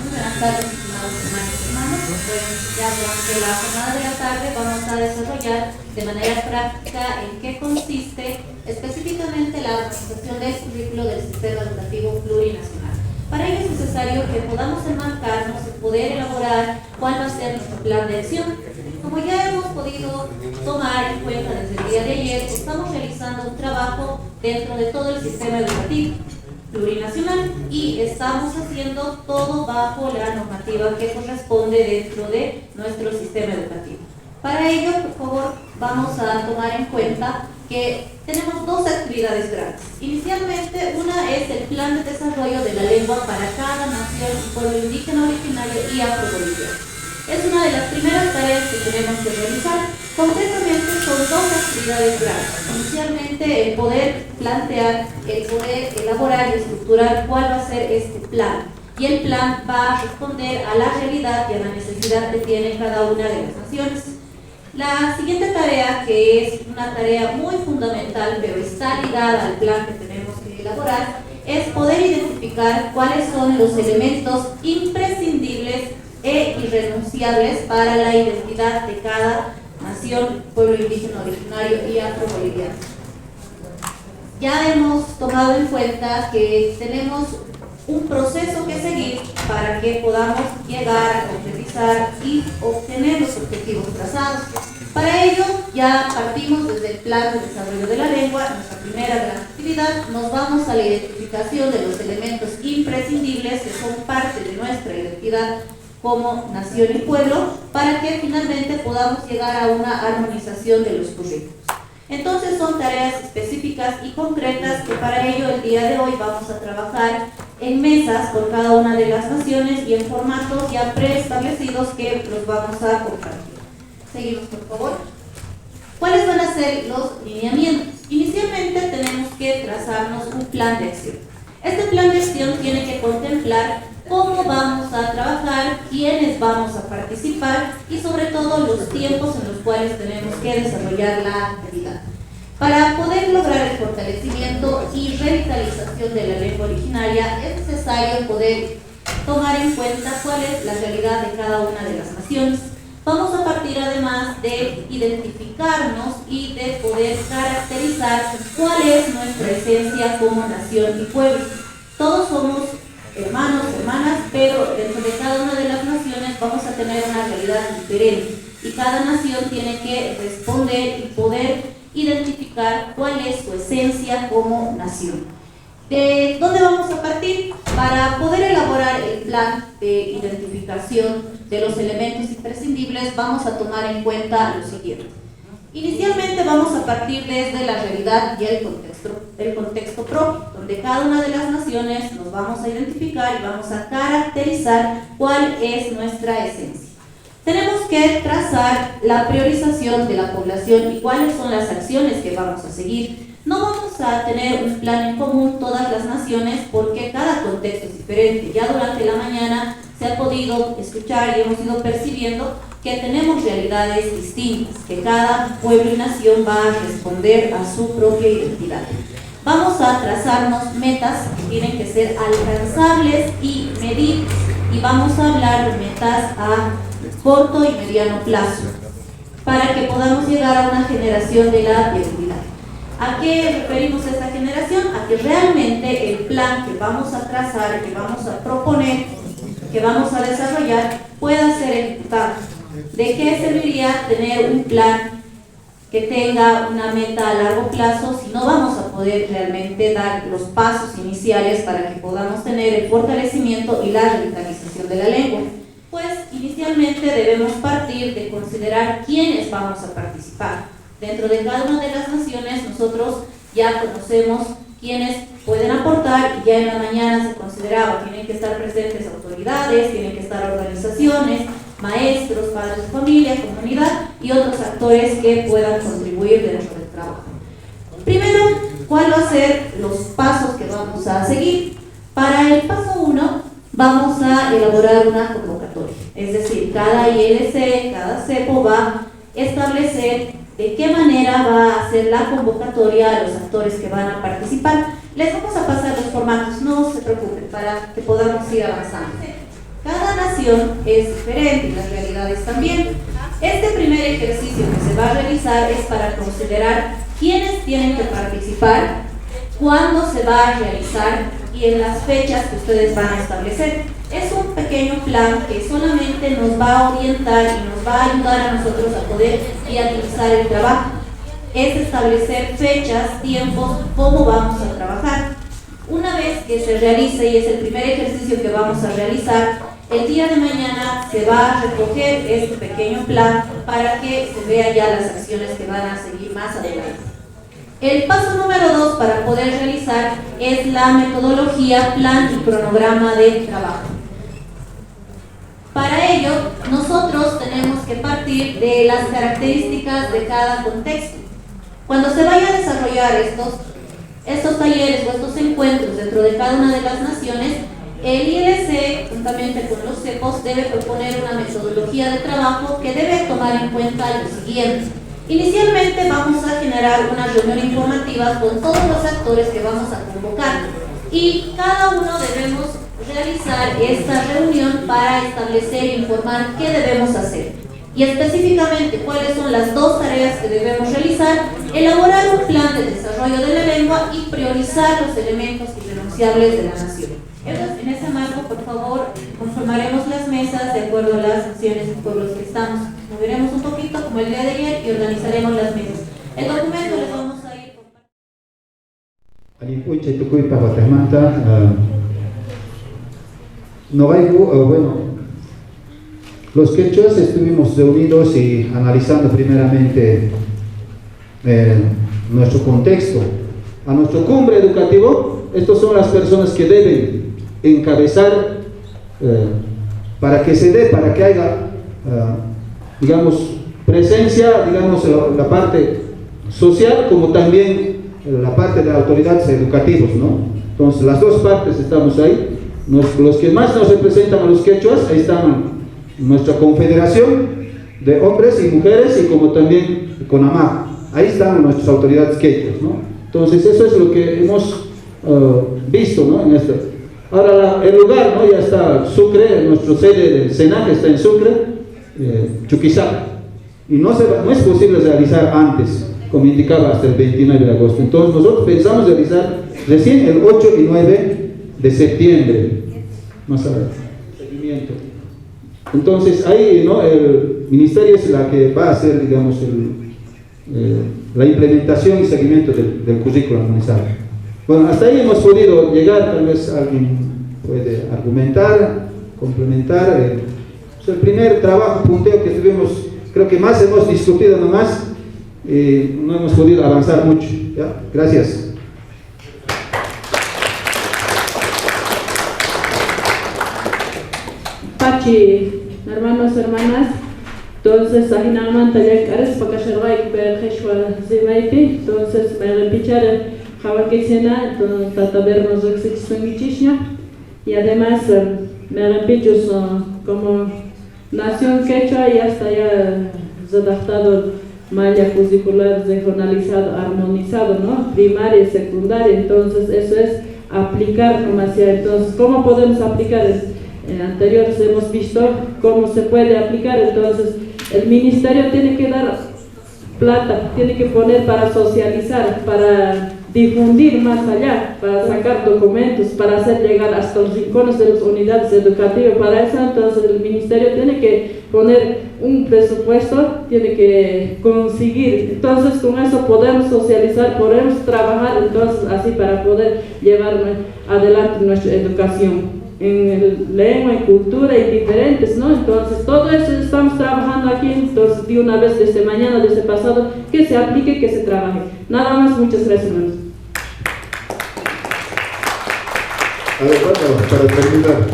Buenas tardes, estimados hermanos y hermanas. Ya durante la jornada de la tarde vamos a desarrollar de manera práctica en qué consiste específicamente la organización del currículo del sistema educativo plurinacional. Para ello es necesario que podamos enmarcarnos y poder elaborar cuál va a ser nuestro plan de acción. Como ya hemos podido tomar en cuenta desde el día de ayer, estamos realizando un trabajo dentro de todo el sistema educativo plurinacional y estamos haciendo todo bajo la normativa que corresponde dentro de nuestro sistema educativo. Para ello, por favor, vamos a tomar en cuenta que tenemos dos actividades grandes. Inicialmente, una es el plan de desarrollo de la lengua para cada nación y pueblo indígena originario y afroboliviano. Es una de las primeras tareas que tenemos que realizar. Concretamente son dos actividades grandes. Inicialmente el poder plantear, el poder elaborar y estructurar cuál va a ser este plan. Y el plan va a responder a la realidad y a la necesidad que tiene cada una de las naciones. La siguiente tarea, que es una tarea muy fundamental, pero está ligada al plan que tenemos que elaborar, es poder identificar cuáles son los elementos imprescindibles e irrenunciables para la identidad de cada nación, pueblo indígena originario y afroboliviano. Ya hemos tomado en cuenta que tenemos un proceso que seguir para que podamos llegar a concretizar y obtener los objetivos trazados. Para ello ya partimos desde el plan de desarrollo de la lengua, nuestra primera gran actividad. Nos vamos a la identificación de los elementos imprescindibles que son parte de nuestra identidad como nación y pueblo, para que finalmente podamos llegar a una armonización de los currículos. Entonces son tareas específicas y concretas que para ello el día de hoy vamos a trabajar en mesas con cada una de las naciones y en formatos ya preestablecidos que los vamos a compartir. Seguimos, por favor. ¿Cuáles van a ser los lineamientos? Inicialmente tenemos que trazarnos un plan de acción. Este plan de acción tiene que contemplar cómo vamos a trabajar, quiénes vamos a participar y sobre todo los tiempos en los cuales tenemos que desarrollar la actividad. Para poder lograr el fortalecimiento y revitalización de la lengua originaria es necesario poder tomar en cuenta cuál es la realidad de cada una de las naciones. Vamos a partir además de identificarnos y de poder caracterizar cuál es nuestra esencia como nación y pueblo. Todos somos hermanos, hermanas, pero dentro de cada una de las naciones vamos a tener una realidad diferente y cada nación tiene que responder y poder identificar cuál es su esencia como nación. ¿De dónde vamos a partir? Para poder elaborar el plan de identificación de los elementos imprescindibles, vamos a tomar en cuenta lo siguiente. Inicialmente vamos a partir desde la realidad y el contexto propio, donde cada una de las naciones nos vamos a identificar y vamos a caracterizar cuál es nuestra esencia. Tenemos que trazar la priorización de la población y cuáles son las acciones que vamos a seguir. No vamos a tener un plan en común todas las naciones porque cada contexto es diferente. Ya durante la mañana se ha podido escuchar y hemos ido percibiendo que tenemos realidades distintas, que cada pueblo y nación va a responder a su propia identidad. Vamos a trazarnos metas que tienen que ser alcanzables y medibles, y vamos a hablar de metas a corto y mediano plazo, para que podamos llegar a una generación de la viabilidad. ¿A qué referimos a esta generación? A que realmente el plan que vamos a trazar, que vamos a proponer, que vamos a desarrollar, pueda ser ejecutado. ¿De qué serviría tener un plan que tenga una meta a largo plazo si no vamos a poder realmente dar los pasos iniciales para que podamos tener el fortalecimiento y la revitalización de la lengua? Pues inicialmente debemos partir de considerar quiénes vamos a participar. Dentro de cada una de las naciones nosotros ya conocemos quiénes pueden aportar, y ya en la mañana se consideraba tienen que estar presentes autoridades, tienen que estar organizaciones, maestros, padres de familia, comunidad y otros actores que puedan contribuir dentro del trabajo. Primero, ¿cuál va a ser los pasos que vamos a seguir? Para el paso 1 vamos a elaborar una convocatoria, es decir, cada ILC, cada CEPO va a establecer de qué manera va a hacer la convocatoria a los actores que van a participar. Les vamos a pasar los formatos, no se preocupen, para que podamos ir avanzando. Cada nación es diferente y las realidades también. Este primer ejercicio que se va a realizar es para considerar quiénes tienen que participar, cuándo se va a realizar y en las fechas que ustedes van a establecer. Es un pequeño plan que solamente nos va a orientar y nos va a ayudar a nosotros a poder viabilizar el trabajo. Es establecer fechas, tiempos, cómo vamos a trabajar. Una vez que se realice, y es el primer ejercicio que vamos a realizar, el día de mañana se va a recoger este pequeño plan para que se vean ya las acciones que van a seguir más adelante. El paso número 2 para poder realizar es la metodología, plan y cronograma de trabajo. Para ello, nosotros tenemos que partir de las características de cada contexto. Cuando se vaya a desarrollar estos talleres o estos encuentros dentro de cada una de las naciones, el ILC, juntamente con los CEPOS, debe proponer una metodología de trabajo que debe tomar en cuenta lo siguiente. Inicialmente vamos a generar una reunión informativa con todos los actores que vamos a convocar, y cada uno debemos realizar esta reunión para establecer e informar qué debemos hacer. Y específicamente cuáles son las 2 tareas que debemos realizar: elaborar un plan de desarrollo de la lengua y priorizar los elementos irrenunciables de la nación. Entonces, en ese marco, por favor, conformaremos las mesas de acuerdo a las acciones y pueblos que estamos. Moveremos un poquito como el día de ayer y organizaremos las mesas. El documento les vamos a ir bueno, los quechuas estuvimos reunidos y analizando primeramente nuestro contexto. A nuestro cumbre educativo, estas son las personas que deben encabezar para que se dé, para que haya, digamos, presencia, digamos, la parte social como también la parte de autoridades educativas, ¿no? Entonces, las 2 partes estamos ahí. Los que más nos representan a los quechuas, ahí están nuestra confederación de hombres y mujeres, y como también CONAMAC, ahí están nuestras autoridades quechuas, ¿no? Entonces eso es lo que hemos visto, ¿no? En esto. Ahora el lugar, ¿no? Ya está Sucre, nuestra sede del SENAC está en Sucre, Chuquisaca, y no es posible realizar antes, como indicaba, hasta el 29 de agosto. Entonces nosotros pensamos realizar recién el 8 y 9 de septiembre, más adelante, seguimiento. Entonces ahí, ¿no? El ministerio es la que va a hacer, digamos, la implementación y seguimiento del currículo armonizado. Bueno, hasta ahí hemos podido llegar, tal vez alguien puede argumentar, complementar. El primer trabajo punteo que tuvimos, creo que más hemos discutido nomás, no hemos podido avanzar mucho. ¿Ya? Gracias. Pachi, hermanos, hermanas, entonces ahí nada más taller cares para que entonces me repichar Java que cena, entonces trata de vernos y además me repito como nación quechua y hasta ya adaptado malla curricular regionalizado, armonizado, ¿no? Primaria y secundaria, entonces eso es aplicar nomás ya. Entonces, ¿cómo podemos aplicar? Anteriores hemos visto cómo se puede aplicar, entonces el ministerio tiene que dar plata, tiene que poner para socializar, para difundir más allá, para sacar documentos, para hacer llegar hasta los rincones de las unidades educativas. Para eso entonces el ministerio tiene que poner un presupuesto, tiene que conseguir, entonces con eso podemos socializar, podemos trabajar entonces así para poder llevar adelante nuestra educación en lengua, en cultura y diferentes, ¿no? Entonces todo eso estamos trabajando aquí, entonces de una vez desde mañana, desde pasado, que se aplique, que se trabaje. Nada más, muchas gracias, hermanos. A ver, bueno, para terminar,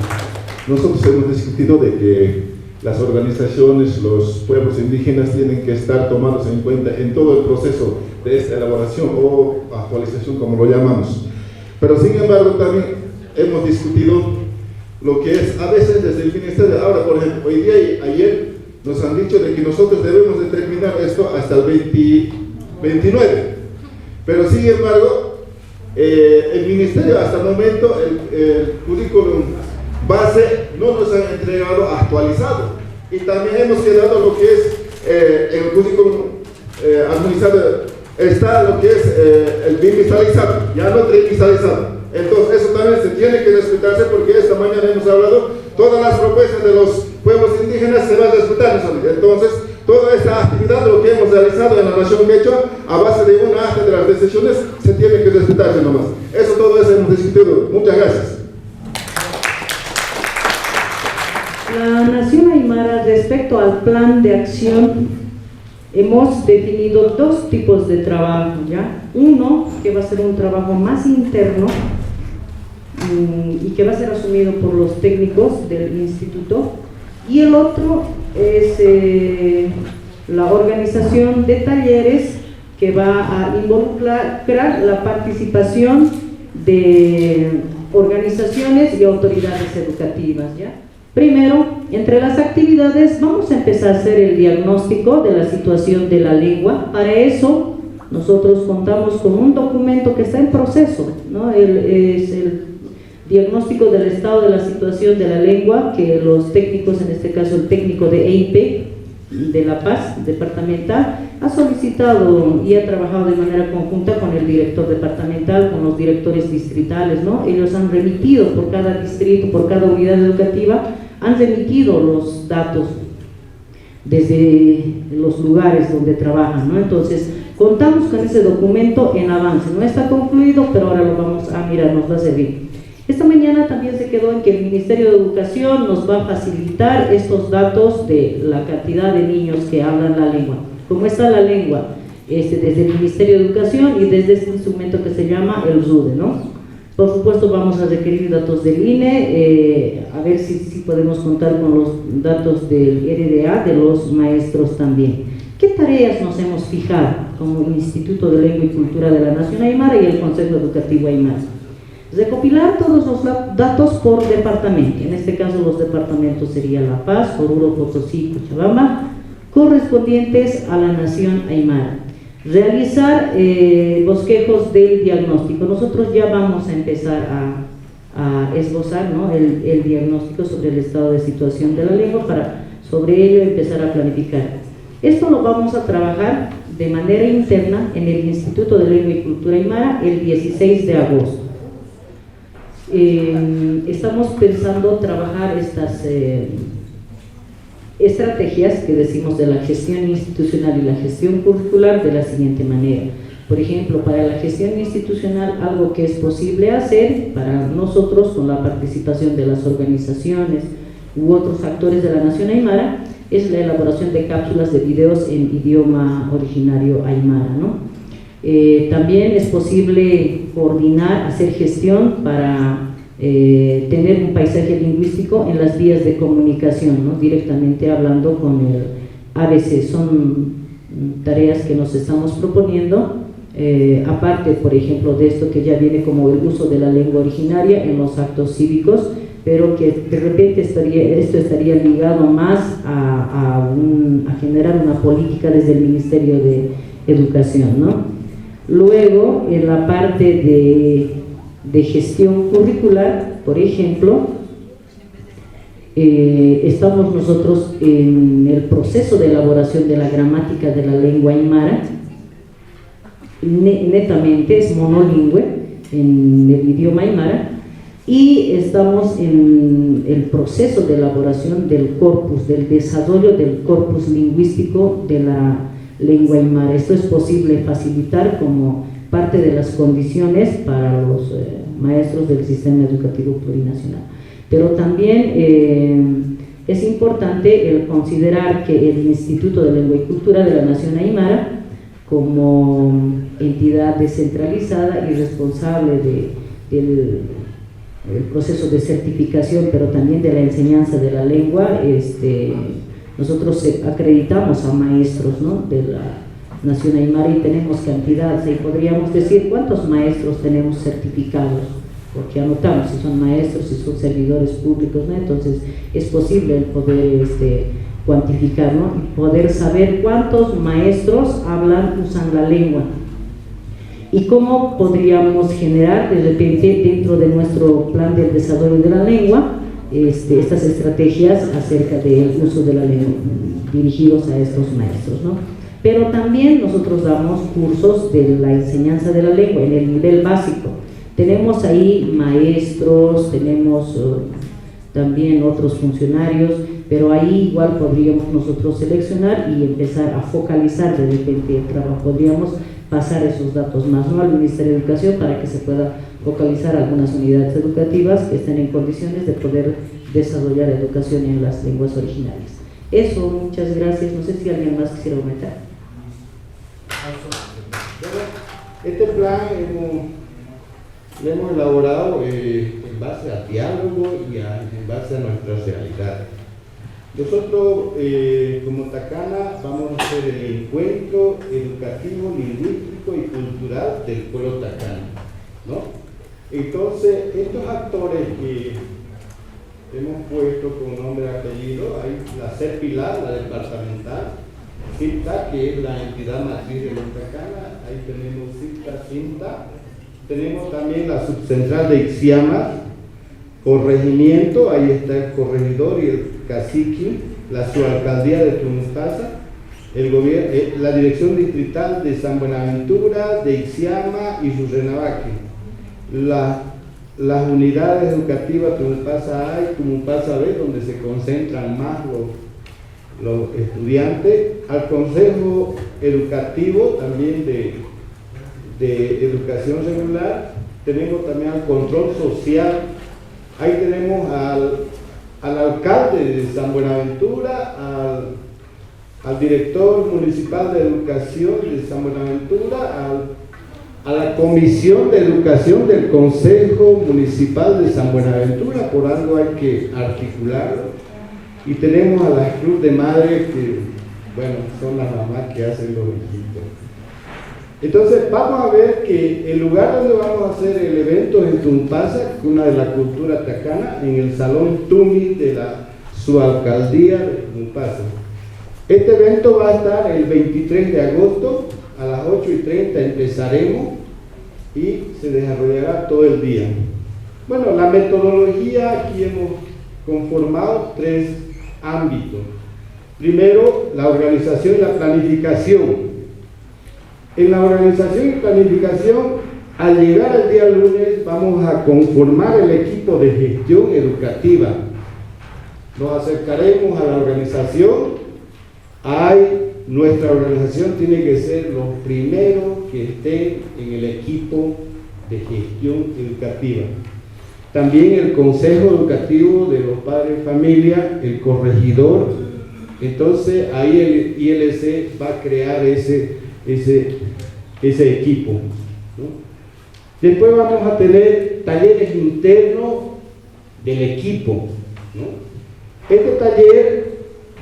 nosotros hemos discutido de que las organizaciones, los pueblos indígenas tienen que estar tomados en cuenta en todo el proceso de esta elaboración o actualización, como lo llamamos. Pero sin embargo también hemos discutido lo que es a veces desde el ministerio. Ahora, por ejemplo, hoy día y ayer nos han dicho de que nosotros debemos de terminar esto hasta el 29, pero sin embargo el ministerio hasta el momento el currículum base no nos han entregado actualizado, y también hemos quedado lo que es el currículum armonizado, está lo que es el bimestalizado, ya no trimestalizado. Entonces eso también se tiene que respetarse, porque esta mañana hemos hablado, todas las propuestas de los pueblos indígenas se van a respetar. Entonces toda esta actividad, lo que hemos realizado en la nación quechua, a base de una acta de las decisiones, se tiene que respetarse nomás. Eso, todo eso hemos discutido. Muchas gracias. La Nación Aymara, respecto al plan de acción, hemos definido dos tipos de trabajo, ¿ya? Uno, que va a ser un trabajo más interno y que va a ser asumido por los técnicos del instituto, y el otro es la organización de talleres que va a involucrar la participación de organizaciones y autoridades educativas, ¿ya? Primero, entre las actividades vamos a empezar a hacer el diagnóstico de la situación de la lengua. Para eso nosotros contamos con un documento que está en proceso, ¿no? Es el diagnóstico del estado de la situación de la lengua, que los técnicos, en este caso el técnico de EIPE de La Paz, departamental, ha solicitado y ha trabajado de manera conjunta con el director departamental, con los directores distritales, ¿no? Ellos han remitido por cada distrito, por cada unidad educativa, han remitido los datos desde los lugares donde trabajan, ¿no? Entonces, contamos con ese documento en avance, no está concluido, pero ahora lo vamos a mirar, nos va a servir. Esta mañana también se quedó en que el Ministerio de Educación nos va a facilitar estos datos de la cantidad de niños que hablan la lengua. ¿Cómo está la lengua? Desde el Ministerio de Educación y desde este instrumento que se llama el RUDE, ¿no? Por supuesto vamos a requerir datos del INE, a ver si podemos contar con los datos del RDA, de los maestros también. ¿Qué tareas nos hemos fijado como Instituto de Lengua y Cultura de la Nación Aymara y el Consejo Educativo Aymara? Recopilar todos los datos por departamento, en este caso los departamentos serían La Paz, Oruro, Potosí, Cochabamba, correspondientes a la Nación Aymara. Realizar bosquejos del diagnóstico. Nosotros ya vamos a empezar a esbozar, ¿no? el diagnóstico sobre el estado de situación de la lengua, para sobre ello empezar a planificar. Esto lo vamos a trabajar de manera interna en el Instituto de Lengua y Cultura Aymara el 16 de agosto. Estamos pensando trabajar estas estrategias que decimos de la gestión institucional y la gestión curricular de la siguiente manera. Por ejemplo, para la gestión institucional, algo que es posible hacer para nosotros con la participación de las organizaciones u otros actores de la nación aymara es la elaboración de cápsulas de videos en idioma originario aymara, ¿no? También es posible coordinar, hacer gestión para tener un paisaje lingüístico en las vías de comunicación, ¿no? Directamente hablando con el ABC. Son tareas que nos estamos proponiendo, aparte, por ejemplo, de esto que ya viene como el uso de la lengua originaria en los actos cívicos, pero que de repente esto estaría ligado más a generar una política desde el Ministerio de Educación, ¿no? Luego, en la parte de gestión curricular, por ejemplo, estamos nosotros en el proceso de elaboración de la gramática de la lengua aymara. Netamente es monolingüe en el idioma aymara, y estamos en el proceso de elaboración del corpus, del desarrollo del corpus lingüístico de la lengua aymara. Esto es posible facilitar como parte de las condiciones para los maestros del sistema educativo plurinacional. Pero también es importante el considerar que el Instituto de Lengua y Cultura de la Nación Aymara, como entidad descentralizada y responsable del proceso de certificación, pero también de la enseñanza de la lengua, nosotros acreditamos a maestros, ¿no?, de la Nación Aymara, y tenemos cantidades, y podríamos decir cuántos maestros tenemos certificados, porque anotamos si son maestros, si son servidores públicos, ¿no? Entonces es posible el poder cuantificar, ¿no?, y poder saber cuántos maestros usan la lengua, y cómo podríamos generar de repente dentro de nuestro plan del desarrollo de la lengua estas estrategias acerca del uso de la lengua dirigidos a estos maestros, ¿no? Pero también nosotros damos cursos de la enseñanza de la lengua en el nivel básico. Tenemos ahí maestros, tenemos también otros funcionarios, pero ahí igual podríamos nosotros seleccionar y empezar a focalizar de repente el trabajo. Podríamos pasar esos datos más, ¿no?, al Ministerio de Educación, para que se pueda focalizar algunas unidades educativas que estén en condiciones de poder desarrollar educación en las lenguas originarias. Eso, muchas gracias. No sé si alguien más quisiera aumentar. Este plan lo hemos elaborado en base a diálogo y en base a nuestra realidad. Nosotros, como Tacana, vamos a hacer el encuentro educativo, lingüístico y cultural del pueblo tacana, ¿no? Entonces, estos actores que hemos puesto con nombre y apellido, hay la CEPILAR, la departamental, CINTA, que es la entidad matriz de los Tacana, ahí tenemos CINTA, tenemos también la subcentral de Ixiama, corregimiento, ahí está el corregidor y el cacique, la subalcaldía de Tumustasa, el gobierno, la dirección distrital de San Buenaventura, de Ixiama y Surrenabaque, las unidades educativas Tumupasa A y Tumupasa B, donde se concentran más los estudiantes, al consejo educativo también de educación regular, tenemos también al control social. Ahí tenemos al alcalde de San Buenaventura, al director municipal de educación de San Buenaventura, a la comisión de educación del Consejo Municipal de San Buenaventura, por algo hay que articularlo, y tenemos a las clubes de madres que, bueno, son las mamás que hacen los equipos. Entonces vamos a ver que el lugar donde vamos a hacer el evento es en Tumpasa, una de la cultura tacana, en el Salón Tumi de la subalcaldía de Tumpasa. Este evento va a estar el 23 de agosto, a las 8:30 empezaremos y se desarrollará todo el día. Bueno, la metodología, aquí hemos conformado 3 ámbitos. Primero, la organización y la planificación. En la organización y planificación, al llegar el día lunes, vamos a conformar el equipo de gestión educativa. Nos acercaremos a la organización. Hay nuestra organización tiene que ser los primeros que estén en el equipo de gestión educativa. También el consejo educativo de los padres de familia, el corregidor. Entonces ahí el ILC va a crear ese equipo, ¿no? Después vamos a tener talleres internos del equipo, ¿no? Este taller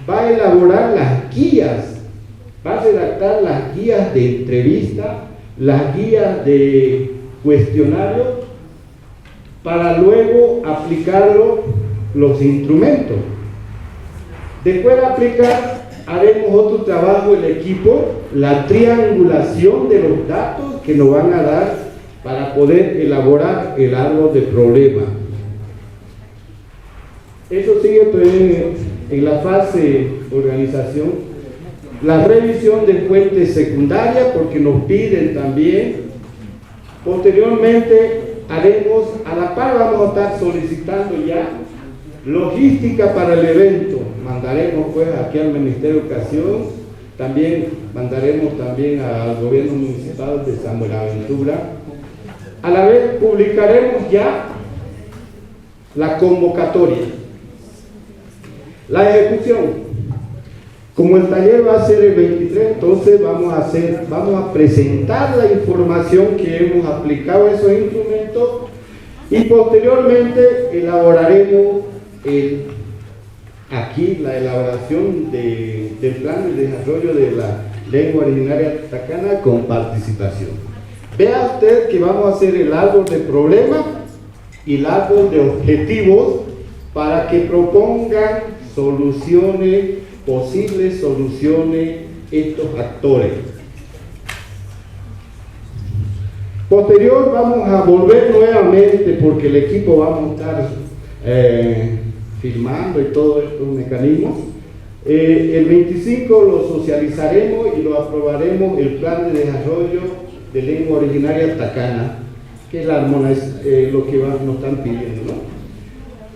va a elaborar las guías, va a redactar las guías de entrevista, las guías de cuestionario, para luego aplicarlo los instrumentos. Después de aplicar, haremos otro trabajo el equipo, la triangulación de los datos que nos van a dar para poder elaborar el árbol de problema. Eso sigue en la fase de organización. La revisión de fuentes secundarias, porque nos piden también. Posteriormente haremos, a la par vamos a estar solicitando ya logística para el evento. Mandaremos pues aquí al Ministerio de Educación, también mandaremos también al gobierno municipal de San Buenaventura. A la vez publicaremos ya la convocatoria. La ejecución. Como el taller va a ser el 23, entonces vamos a presentar la información que hemos aplicado a esos instrumentos y posteriormente elaboraremos aquí la elaboración del plan de desarrollo de la lengua originaria tacana con participación. Vea usted que vamos a hacer el árbol de problemas y el árbol de objetivos para que propongan soluciones, posibles soluciones estos actores. Posterior vamos a volver nuevamente porque el equipo vamos a estar firmando y todos estos mecanismos. El 25 lo socializaremos y lo aprobaremos el plan de desarrollo de lengua originaria tacana, que es lo que nos están pidiendo, ¿no?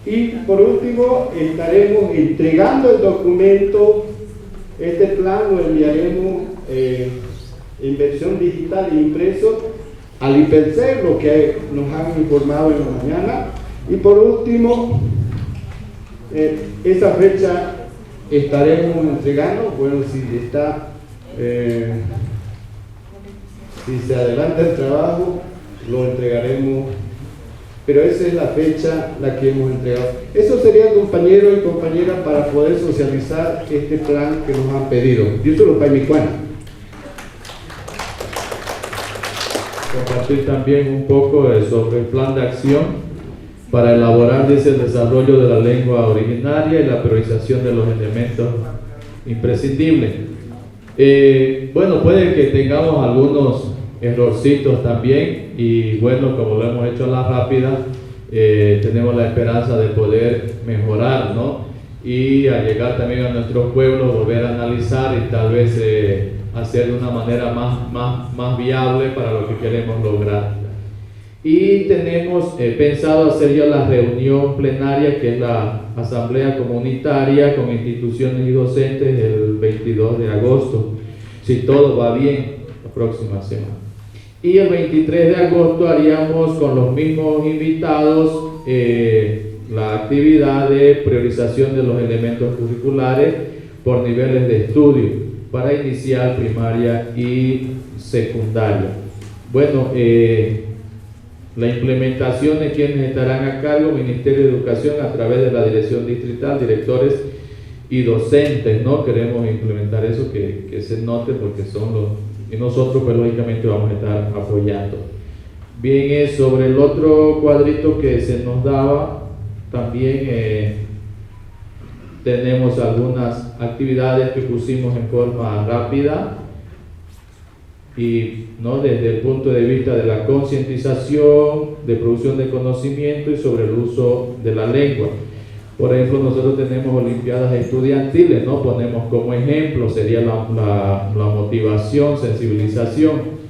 Y por último estaremos entregando el documento. Este plan lo enviaremos en versión digital e impreso al IPELCER, lo que nos han informado en la mañana. Y por último, esa fecha estaremos entregando, bueno, si se adelanta el trabajo, lo entregaremos, pero esa es la fecha la que hemos entregado. Eso sería, compañeros y compañeras, para poder socializar este plan que nos han pedido. Yo te lo pago mi cuana. Compartir también un poco sobre el plan de acción para elaborar el desarrollo de la lengua originaria y la priorización de los elementos imprescindibles. Bueno, puede que tengamos algunos errorcitos también y bueno, como lo hemos hecho a la rápida, tenemos la esperanza de poder mejorar, ¿no? Y al llegar también a nuestros pueblos, volver a analizar y tal vez hacer de una manera más viable para lo que queremos lograr. Y tenemos pensado hacer ya la reunión plenaria, que es la asamblea comunitaria con instituciones y docentes el 22 de agosto, si todo va bien, la próxima semana. Y el 23 de agosto haríamos con los mismos invitados la actividad de priorización de los elementos curriculares por niveles de estudio para iniciar primaria y secundaria. Bueno, la implementación de quienes estarán a cargo, Ministerio de Educación a través de la Dirección Distrital, directores y docentes, ¿no? Queremos implementar eso, que se note, porque son los... y nosotros pues lógicamente vamos a estar apoyando. Bien, sobre el otro cuadrito que se nos daba, también tenemos algunas actividades que pusimos en forma rápida y ¿no? Desde el punto de vista de la concientización, de producción de conocimiento y sobre el uso de la lengua. Por ejemplo, nosotros tenemos olimpiadas estudiantiles, ¿no? Ponemos como ejemplo, sería la motivación, sensibilización,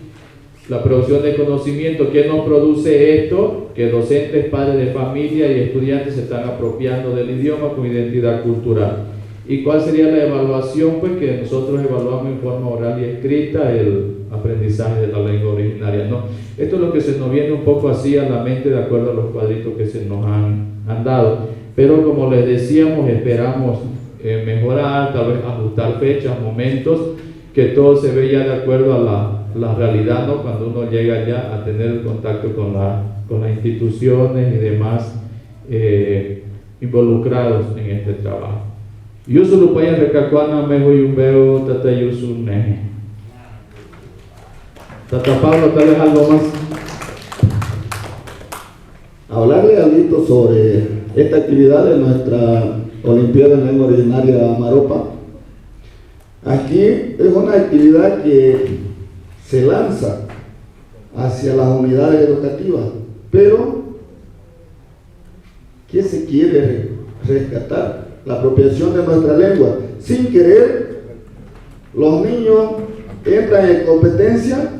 la producción de conocimiento. ¿Qué nos produce esto? Que docentes, padres de familia y estudiantes se están apropiando del idioma con identidad cultural. ¿Y cuál sería la evaluación? Pues que nosotros evaluamos en forma oral y escrita el aprendizaje de la lengua originaria, ¿no? Esto es lo que se nos viene un poco así a la mente de acuerdo a los cuadritos que se nos han dado. Pero como les decíamos, esperamos mejorar, tal vez ajustar fechas, momentos, que todo se ve ya de acuerdo a la realidad, ¿no? Cuando uno llega ya a tener contacto con las instituciones y demás involucrados en este trabajo. Yo solo voy a recalcar mejor y un veo tata yo su neje. Tata Pablo, tal vez algo más. Hablarle algo sobre esta actividad de nuestra Olimpiada en Lengua Originaria Maropa. Aquí es una actividad que se lanza hacia las unidades educativas, pero ¿qué se quiere rescatar? La apropiación de nuestra lengua. Sin querer, los niños entran en competencia,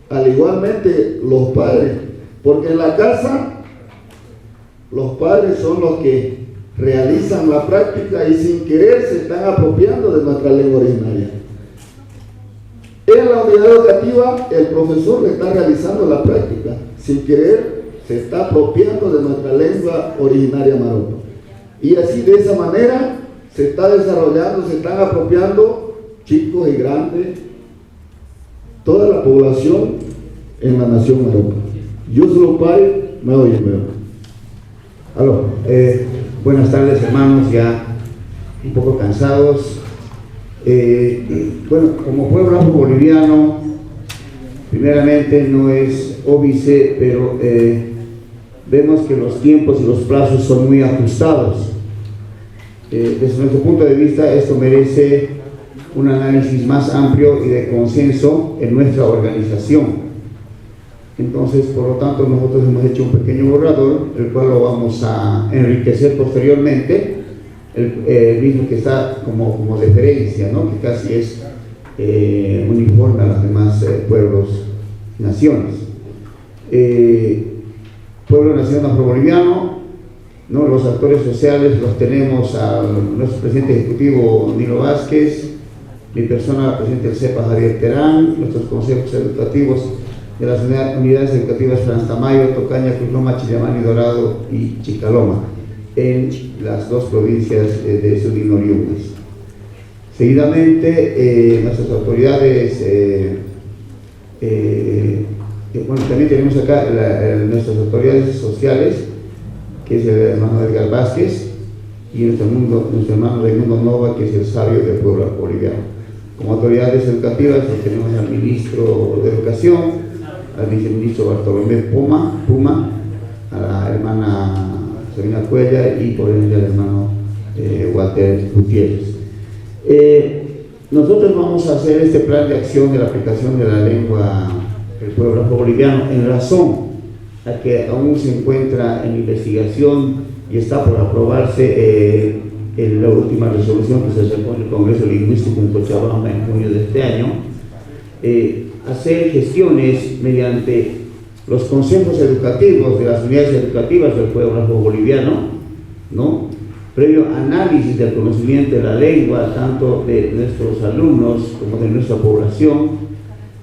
al igualmente los padres, porque en la casa los padres son los que realizan la práctica y sin querer se están apropiando de nuestra lengua originaria. En la unidad educativa el profesor le está realizando la práctica, sin querer se está apropiando de nuestra lengua originaria maropa. Y así de esa manera se está desarrollando, se están apropiando chicos y grandes, toda la población en la nación maropa. Yo solo pai, me oye, Aló, buenas tardes hermanos, ya un poco cansados. Bueno, como pueblo afro-boliviano, primeramente no es óbice, pero vemos que los tiempos y los plazos son muy ajustados. Desde nuestro punto de vista, esto merece un análisis más amplio y de consenso en nuestra organización. Entonces, por lo tanto, nosotros hemos hecho un pequeño borrador, el cual lo vamos a enriquecer posteriormente, el mismo que está como referencia, ¿no? Que casi es uniforme a los demás pueblos, naciones. Pueblo nacional afro-boliviano, ¿no? Los actores sociales los tenemos a nuestro presidente ejecutivo Nilo Vázquez, mi persona, presidente del CEPA Javier Terán, nuestros consejos educativos de las unidades educativas Franz Tamayo, Tocaña, Cruzloma, Chillamani, Dorado y Chicaloma, en las dos provincias de Sudinoriumes. Seguidamente, nuestras autoridades, bueno, también tenemos acá nuestras autoridades sociales, que es el hermano Edgar Vázquez, y nuestro hermano Raimundo Nova, que es el sabio del pueblo boliviano. Como autoridades educativas tenemos al ministro de Educación, al viceministro Bartolomé Puma, a la hermana Sabina Cuella y por ende al hermano Walter Gutiérrez. Nosotros vamos a hacer este plan de acción de la aplicación de la lengua del pueblo afro-boliviano en razón a que aún se encuentra en investigación y está por aprobarse en la última resolución que se sacó en el Congreso Lingüístico en Cochabamba en junio de este año, hacer gestiones mediante los consejos educativos de las unidades educativas del pueblo afro-boliviano, ¿no? Previo análisis del conocimiento de la lengua, tanto de nuestros alumnos como de nuestra población.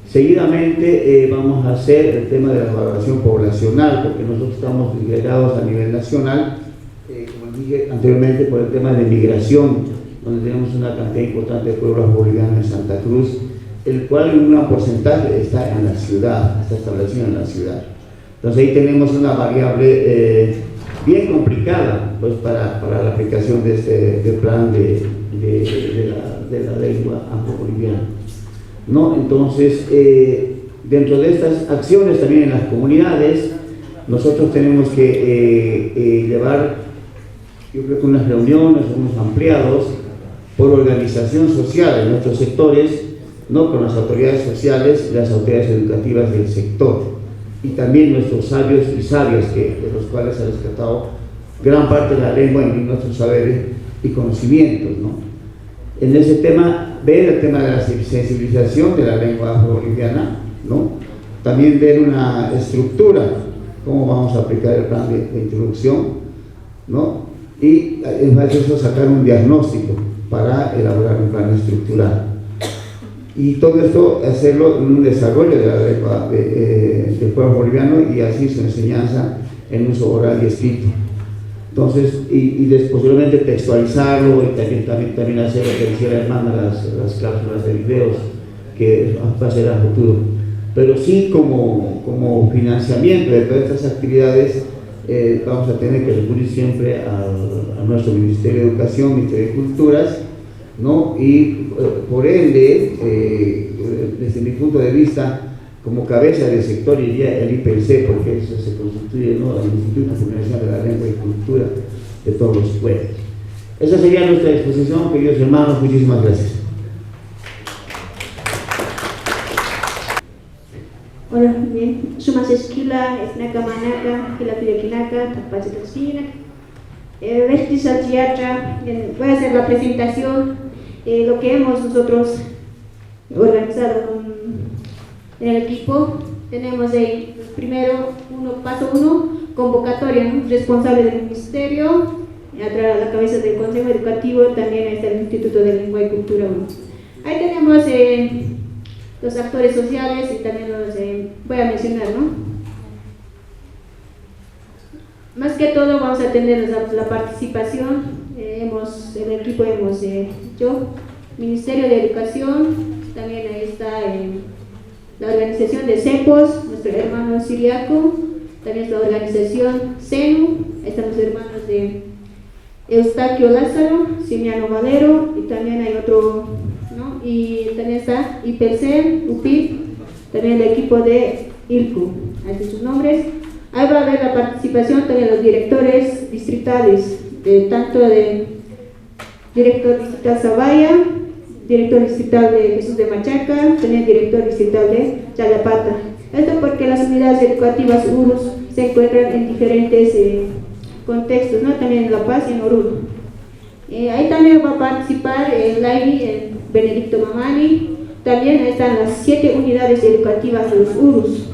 Seguidamente vamos a hacer el tema de la valoración poblacional, porque nosotros estamos integrados a nivel nacional, como dije anteriormente, por el tema de migración, donde tenemos una cantidad importante de pueblos bolivianos en Santa Cruz, el cual en un gran porcentaje está en la ciudad, está establecido en la ciudad. Entonces ahí tenemos una variable bien complicada pues, para la aplicación de este plan de la lengua afro-boliviana, ¿no? Entonces, dentro de estas acciones también en las comunidades, nosotros tenemos que llevar, yo creo que unas reuniones, unos ampliados por organización social en nuestros sectores, ¿no? Con las autoridades sociales y las autoridades educativas del sector, y también nuestros sabios y sabias, de los cuales se ha rescatado gran parte de la lengua en nuestros saberes y conocimientos, ¿no? En ese tema, ver el tema de la sensibilización de la lengua afro-boliviana, ¿no? También ver una estructura, cómo vamos a aplicar el plan de introducción, ¿no? Y en base a eso sacar un diagnóstico para elaborar un plan estructural. Y todo esto hacerlo en un desarrollo de la lengua del pueblo boliviano y así su enseñanza en uso oral y escrito. Entonces, y posteriormente textualizarlo y también hacer lo que decía la hermana, las cláusulas de videos, que va a ser a futuro. Pero sí, como financiamiento de todas estas actividades, vamos a tener que recurrir siempre a nuestro Ministerio de Educación, Ministerio de Culturas, ¿no? Y por ende, desde mi punto de vista, como cabeza del sector iría el IPC, porque eso se constituye, ¿no?, el Instituto Fundacional de la Lengua y Cultura de todos los pueblos. Esa sería nuestra exposición, queridos hermanos. Muchísimas gracias. Hola, bien. Sumas esquila, esnaca manaca, quila pirequinaca, tapacetosina. Vestis teatro. Voy a hacer la presentación de lo que hemos nosotros organizado en el equipo. Tenemos ahí primero paso 1, convocatoria, ¿no?, responsable del ministerio, a la cabeza del Consejo Educativo también está el Instituto de Lengua y Cultura 1. Ahí tenemos los actores sociales y también los voy a mencionar, ¿no? Más que todo vamos a tener la participación, el equipo yo, Ministerio de Educación, también ahí está la organización de CEPOS, nuestro hermano Siriaco, también la organización CENU, están los hermanos de Eustaquio Lázaro, Simiano Valero, y también hay otro, ¿no? Y también está IPC, UPIP, también el equipo de ILCU, ahí sus nombres. Ahí va a haber la participación también de los directores distritales, tanto de director distrital Zavalla, director distrital de Jesús de Machaca, también director distrital de Chayapata. Esto porque las unidades educativas URUS se encuentran en diferentes contextos, ¿no? También en La Paz y en Oruro. Ahí también va a participar el Lairi, el Benedicto Mamani. También están las 7 unidades educativas de los URUS.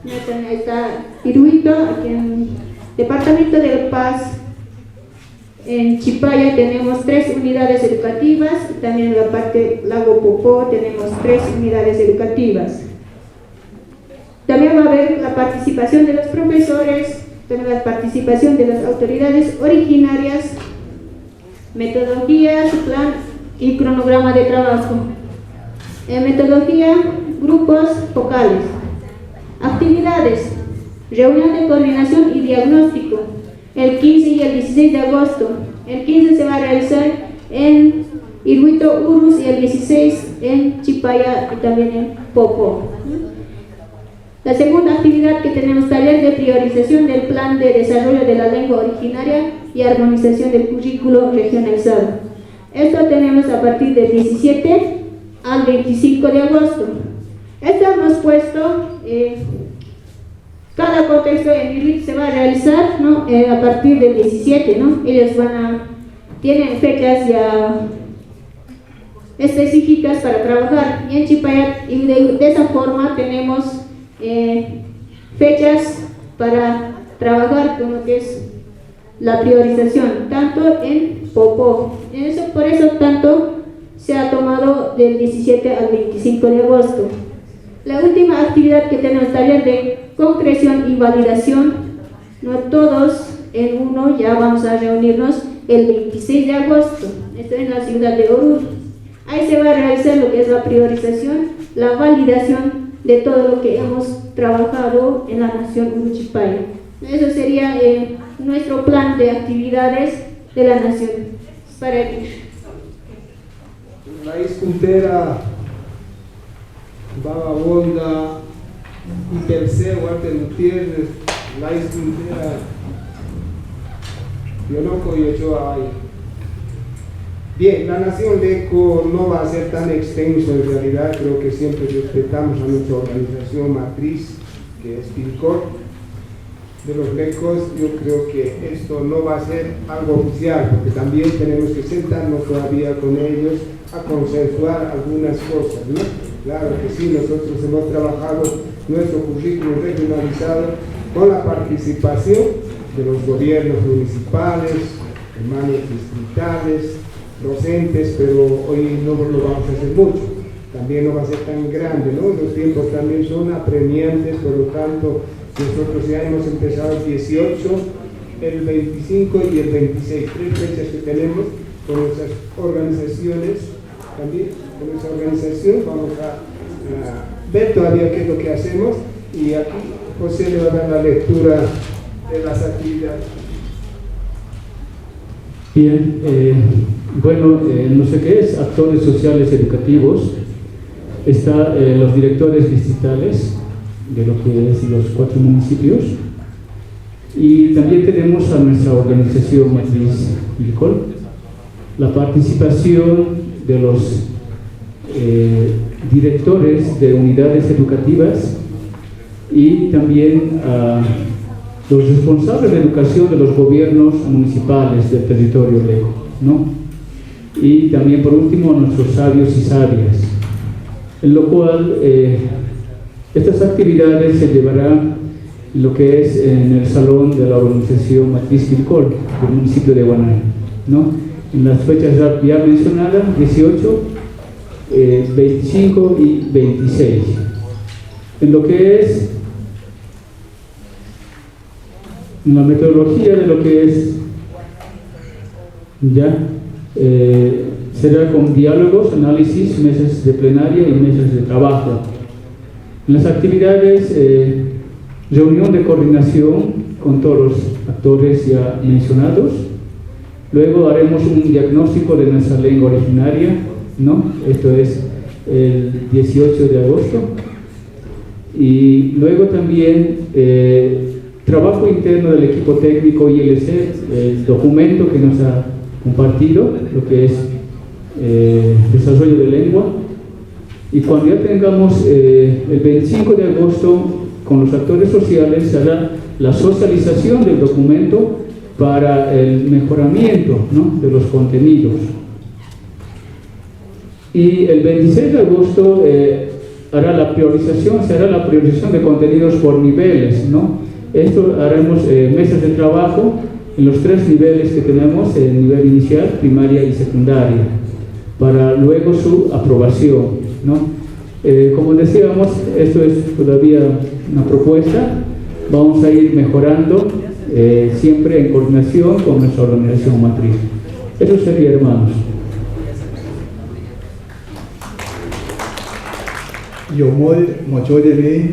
Ahí está Iruito, aquí en el departamento de La Paz. En Chipaya tenemos 3 unidades educativas, también en la parte Lago Popó tenemos 3 unidades educativas. También va a haber la participación de los profesores, también la participación de las autoridades originarias, metodología, plan y cronograma de trabajo. En metodología, grupos focales. Actividades, reunión de coordinación y diagnóstico, el 15 y el 16 de agosto. El 15 se va a realizar en Iruito, Urus, y el 16 en Chipaya y también en Popó. La segunda actividad que tenemos, taller de priorización del plan de desarrollo de la lengua originaria y armonización del currículo regionalizado. Esto tenemos a partir del 17 al 25 de agosto. Esto hemos puesto, cada contexto en Iruit se va a realizar, ¿no?, a partir del 17, ¿no? Ellos tienen fechas ya específicas para trabajar, y en Chipayat, y de esa forma tenemos fechas para trabajar con lo que es la priorización, tanto en Popó. Por eso tanto se ha tomado del 17 al 25 de agosto. La última actividad que tenemos, taller de concreción y validación, no todos en uno, ya vamos a reunirnos el 26 de agosto, esto en la ciudad de Oruro. Ahí se va a realizar lo que es la priorización, la validación de todo lo que hemos trabajado en la nación Uruchipaya. Eso sería nuestro plan de actividades de la nación para el La escultera Vagabonda y tercer Walter Gutiérrez, la escultera Yonoco y Ochoa hay. Bien, la nación LECO no va a ser tan extenso en realidad, creo que siempre respetamos a nuestra organización matriz, que es PILCOR. De los LECOS, yo creo que esto no va a ser algo oficial, porque también tenemos que sentarnos todavía con ellos a consensuar algunas cosas, ¿no? Claro que sí, nosotros hemos trabajado nuestro currículo regionalizado con la participación de los gobiernos municipales, hermanos distritales, docentes, pero hoy no lo vamos a hacer mucho. También no va a ser tan grande, ¿no? Los tiempos también son apremiantes, por lo tanto, nosotros ya hemos empezado el 18, el 25 y el 26, 3 fechas que tenemos con nuestras organizaciones. También con nuestra organización vamos a ver todavía qué es lo que hacemos, y aquí José le va a dar la lectura de las actividades. Bien, no sé qué es, actores sociales educativos, está los directores distritales de lo que es los 4 municipios, y también tenemos a nuestra organización matriz ILCOL, la participación de los directores de unidades educativas y también a los responsables de educación de los gobiernos municipales del territorio Lego, ¿no? Y también por último a nuestros sabios y sabias, en lo cual estas actividades se llevarán lo que es en el salón de la organización matriz ILCOL del municipio de Guanay, ¿no? En las fechas ya mencionadas, 18, 25 y 26. En lo que es la metodología de lo que es será con diálogos, análisis, mesas de plenaria y mesas de trabajo. En las actividades, reunión de coordinación con todos los actores ya mencionados. Luego haremos un diagnóstico de nuestra lengua originaria, ¿no? Esto es el 18 de agosto. Y luego también trabajo interno del equipo técnico ILC, el documento que nos ha compartido, lo que es desarrollo de lengua. Y cuando ya tengamos el 25 de agosto con los actores sociales, se hará la socialización del documento para el mejoramiento, ¿no?, de los contenidos. Y el 26 de agosto se hará la priorización de contenidos por niveles, ¿no? Esto haremos mesas de trabajo en los 3 niveles que tenemos, el nivel inicial, primaria y secundaria, para luego su aprobación, ¿no? Como decíamos, esto es todavía una propuesta, vamos a ir mejorando siempre en coordinación con nuestra organización matriz. Eso sería, hermanos. Yo muy mucho de mí,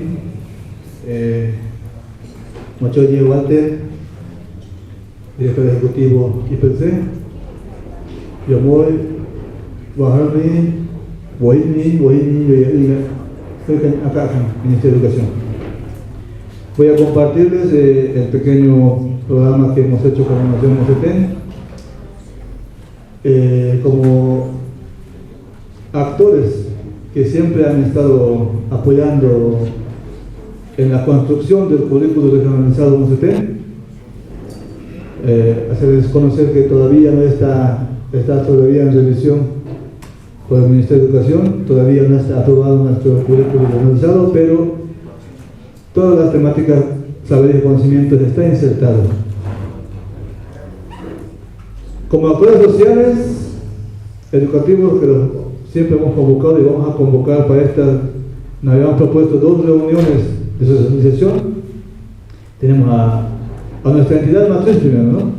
mucho de Walter, director ejecutivo IPC. Yo muy bajarme, voy acá en Ministerio de Educación. Voy a compartirles el pequeño programa que hemos hecho con la Nación MCT. Como actores que siempre han estado apoyando en la construcción del currículo regionalizado MCT, hacerles conocer que todavía no está todavía en revisión por el Ministerio de Educación, todavía no está aprobado nuestro currículo regionalizado, pero todas las temáticas, saberes y conocimientos está insertado. Como actores sociales, educativos, que siempre hemos convocado y vamos a convocar para esta, nos habíamos propuesto 2 reuniones de socialización. Tenemos a nuestra entidad matriz primero, ¿no?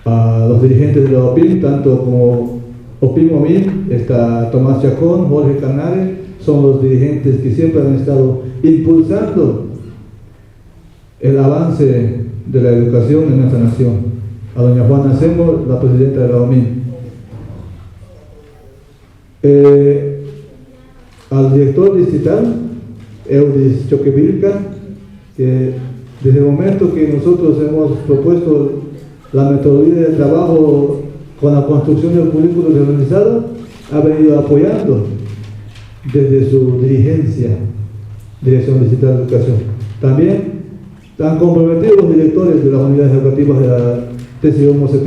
A los dirigentes de la OPIM, tanto como OPIM, está Tomás Chacón, Jorge Canales, son los dirigentes que siempre han estado impulsando el avance de la educación en nuestra nación. A doña Juana Semo, la presidenta de la OMIN. Al director distrital, Eudis Choquevilca, que desde el momento que nosotros hemos propuesto la metodología de trabajo con la construcción del currículo regionalizado, ha venido apoyando desde su dirigencia, Dirección Distrital de Educación. También están comprometidos los directores de las unidades educativas de la TCO MOCT,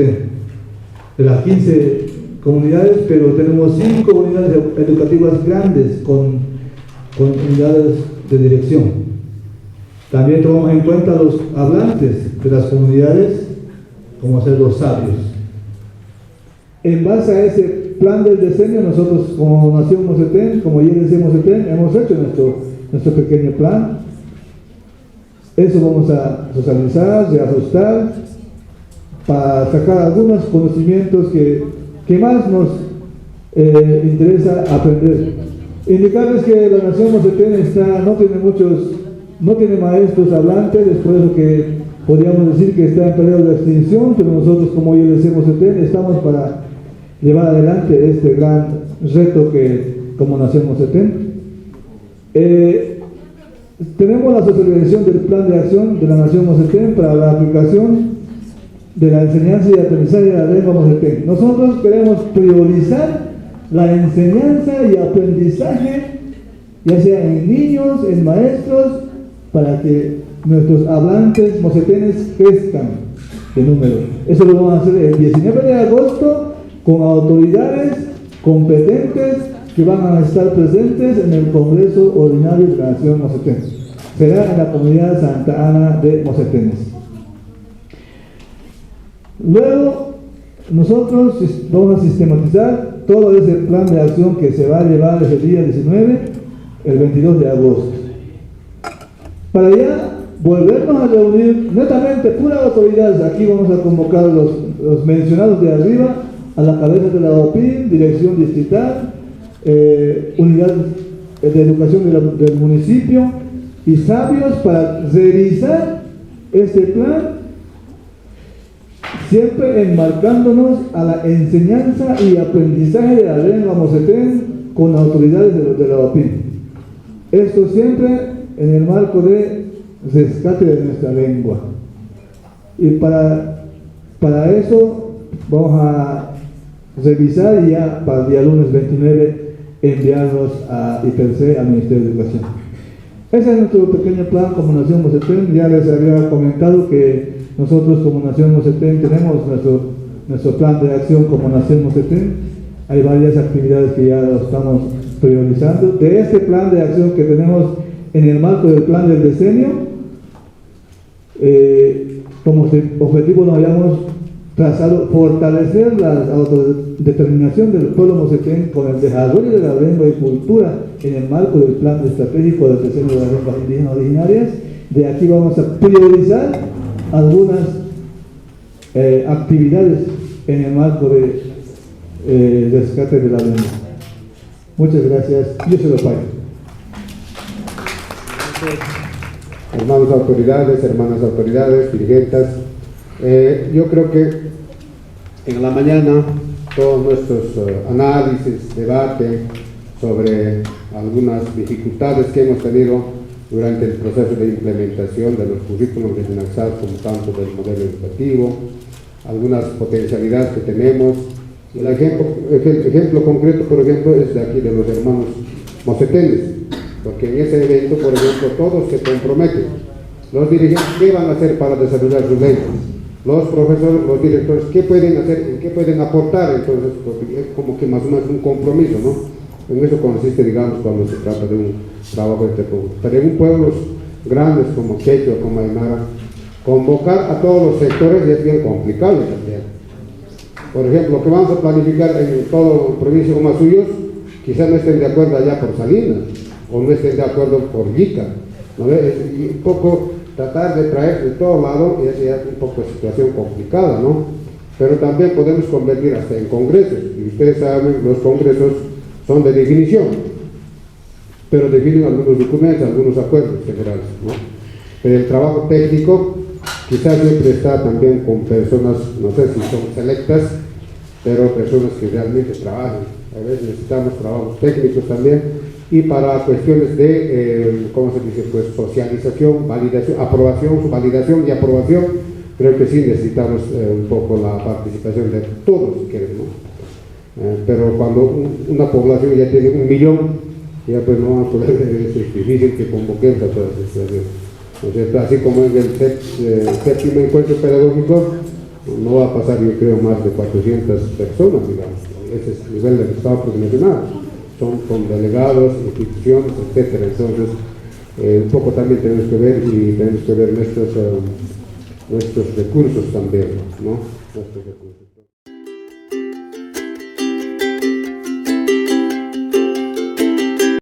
de las 15 comunidades, pero tenemos 5 unidades educativas grandes con unidades de dirección. También tomamos en cuenta los hablantes de las comunidades, como ser los sabios. En base a ese plan del decenio, nosotros como Nación Mocetén, como ILC Mocetén, hemos hecho nuestro pequeño plan. Eso vamos a socializar, reajustar, para sacar algunos conocimientos que más nos interesa aprender. Indicarles que la Nación Mocetén no tiene maestros hablantes, es por eso que podríamos decir que está en periodo de extinción, pero nosotros como ILC Mocetén estamos para llevar adelante este gran reto que como Nación Mocetén. Tenemos la socialización del plan de acción de la Nación Mocetén para la aplicación de la enseñanza y aprendizaje de la lengua Mocetén. Nosotros queremos priorizar la enseñanza y aprendizaje, ya sea en niños, en maestros, para que nuestros hablantes mocetenes crezcan de número. Eso lo vamos a hacer el 19 de agosto con autoridades competentes que van a estar presentes en el Congreso Ordinario de la Nación Mocetén. Será en la comunidad Santa Ana de Mocetenes. Luego, nosotros vamos a sistematizar todo ese plan de acción que se va a llevar desde el día 19, el 22 de agosto. Para ya volvernos a reunir netamente puras autoridades. Aquí vamos a convocar los mencionados de arriba, a la cabeza de la OPIN, dirección distrital, unidad de educación del municipio y sabios para revisar este plan, siempre enmarcándonos a la enseñanza y aprendizaje de la lengua mocetén con autoridades de la OPIN. Esto siempre en el marco de rescate de nuestra lengua. Y para eso vamos a revisar y ya para el día lunes 29 enviarlos a IPC, al Ministerio de Educación. Ese es nuestro pequeño plan como Nación Mocetén. Ya les había comentado que nosotros como Nación Mocetén tenemos nuestro plan de acción como Nación Mocetén. Hay varias actividades que ya lo estamos priorizando. De este plan de acción que tenemos en el marco del plan del decenio, como objetivo nos habíamos trazado fortalecer la autodeterminación del pueblo mocetén con el desarrollo de la lengua y cultura en el marco del plan estratégico del decenio de las lenguas indígenas originarias. De aquí vamos a priorizar algunas actividades en el marco de rescate de la lengua. Muchas gracias. Yo se lo pago. Hermanos autoridades, hermanas autoridades, dirigentes, yo creo que en la mañana todos nuestros análisis, debate sobre algunas dificultades que hemos tenido durante el proceso de implementación de los currículos regionalizados como tanto del modelo educativo, algunas potencialidades que tenemos. El ejemplo concreto, por ejemplo, es de aquí de los hermanos mocetenes, porque en ese evento, por ejemplo, todos se comprometen. Los dirigentes, ¿qué van a hacer para desarrollar su lengua? Los profesores, los directores, ¿qué pueden hacer? ¿En qué pueden aportar? Entonces, porque es como que más o menos un compromiso, ¿no? En eso consiste, digamos, cuando se trata de un trabajo de público. Pero en pueblos grandes como Quechua, como Aymara, convocar a todos los sectores es bien complicado también. Por ejemplo, que vamos a planificar en toda provincia como suyos, quizás no estén de acuerdo allá por Salinas, o no estén de acuerdo por Yica, ¿no? Y un poco tratar de traer de todo lado es ya un poco situación complicada, ¿no? Pero también podemos convertir hasta en congresos, y ustedes saben, los congresos son de definición, pero definen algunos documentos, algunos acuerdos generales, ¿no? Pero el trabajo técnico quizás siempre está también con personas, no sé si son selectas, pero personas que realmente trabajan. A veces necesitamos trabajos técnicos también, y para cuestiones de, ¿cómo se dice? Pues socialización, validación, aprobación, validación y aprobación, creo que sí necesitamos un poco la participación de todos, si quieren, ¿no? Pero cuando una población ya tiene 1 millón, ya pues no vamos a poder, es difícil que convoquemos a todas las situaciones. ¿No es cierto? Así como en el séptimo encuentro pedagógico, no va a pasar, yo creo, más de 400 personas, digamos. Ese es el nivel del Estado plurinacional. Son con delegados, instituciones, etcétera. Entonces, un poco también tenemos que ver, y tenemos que ver nuestros recursos también, ¿no? Nuestros recursos.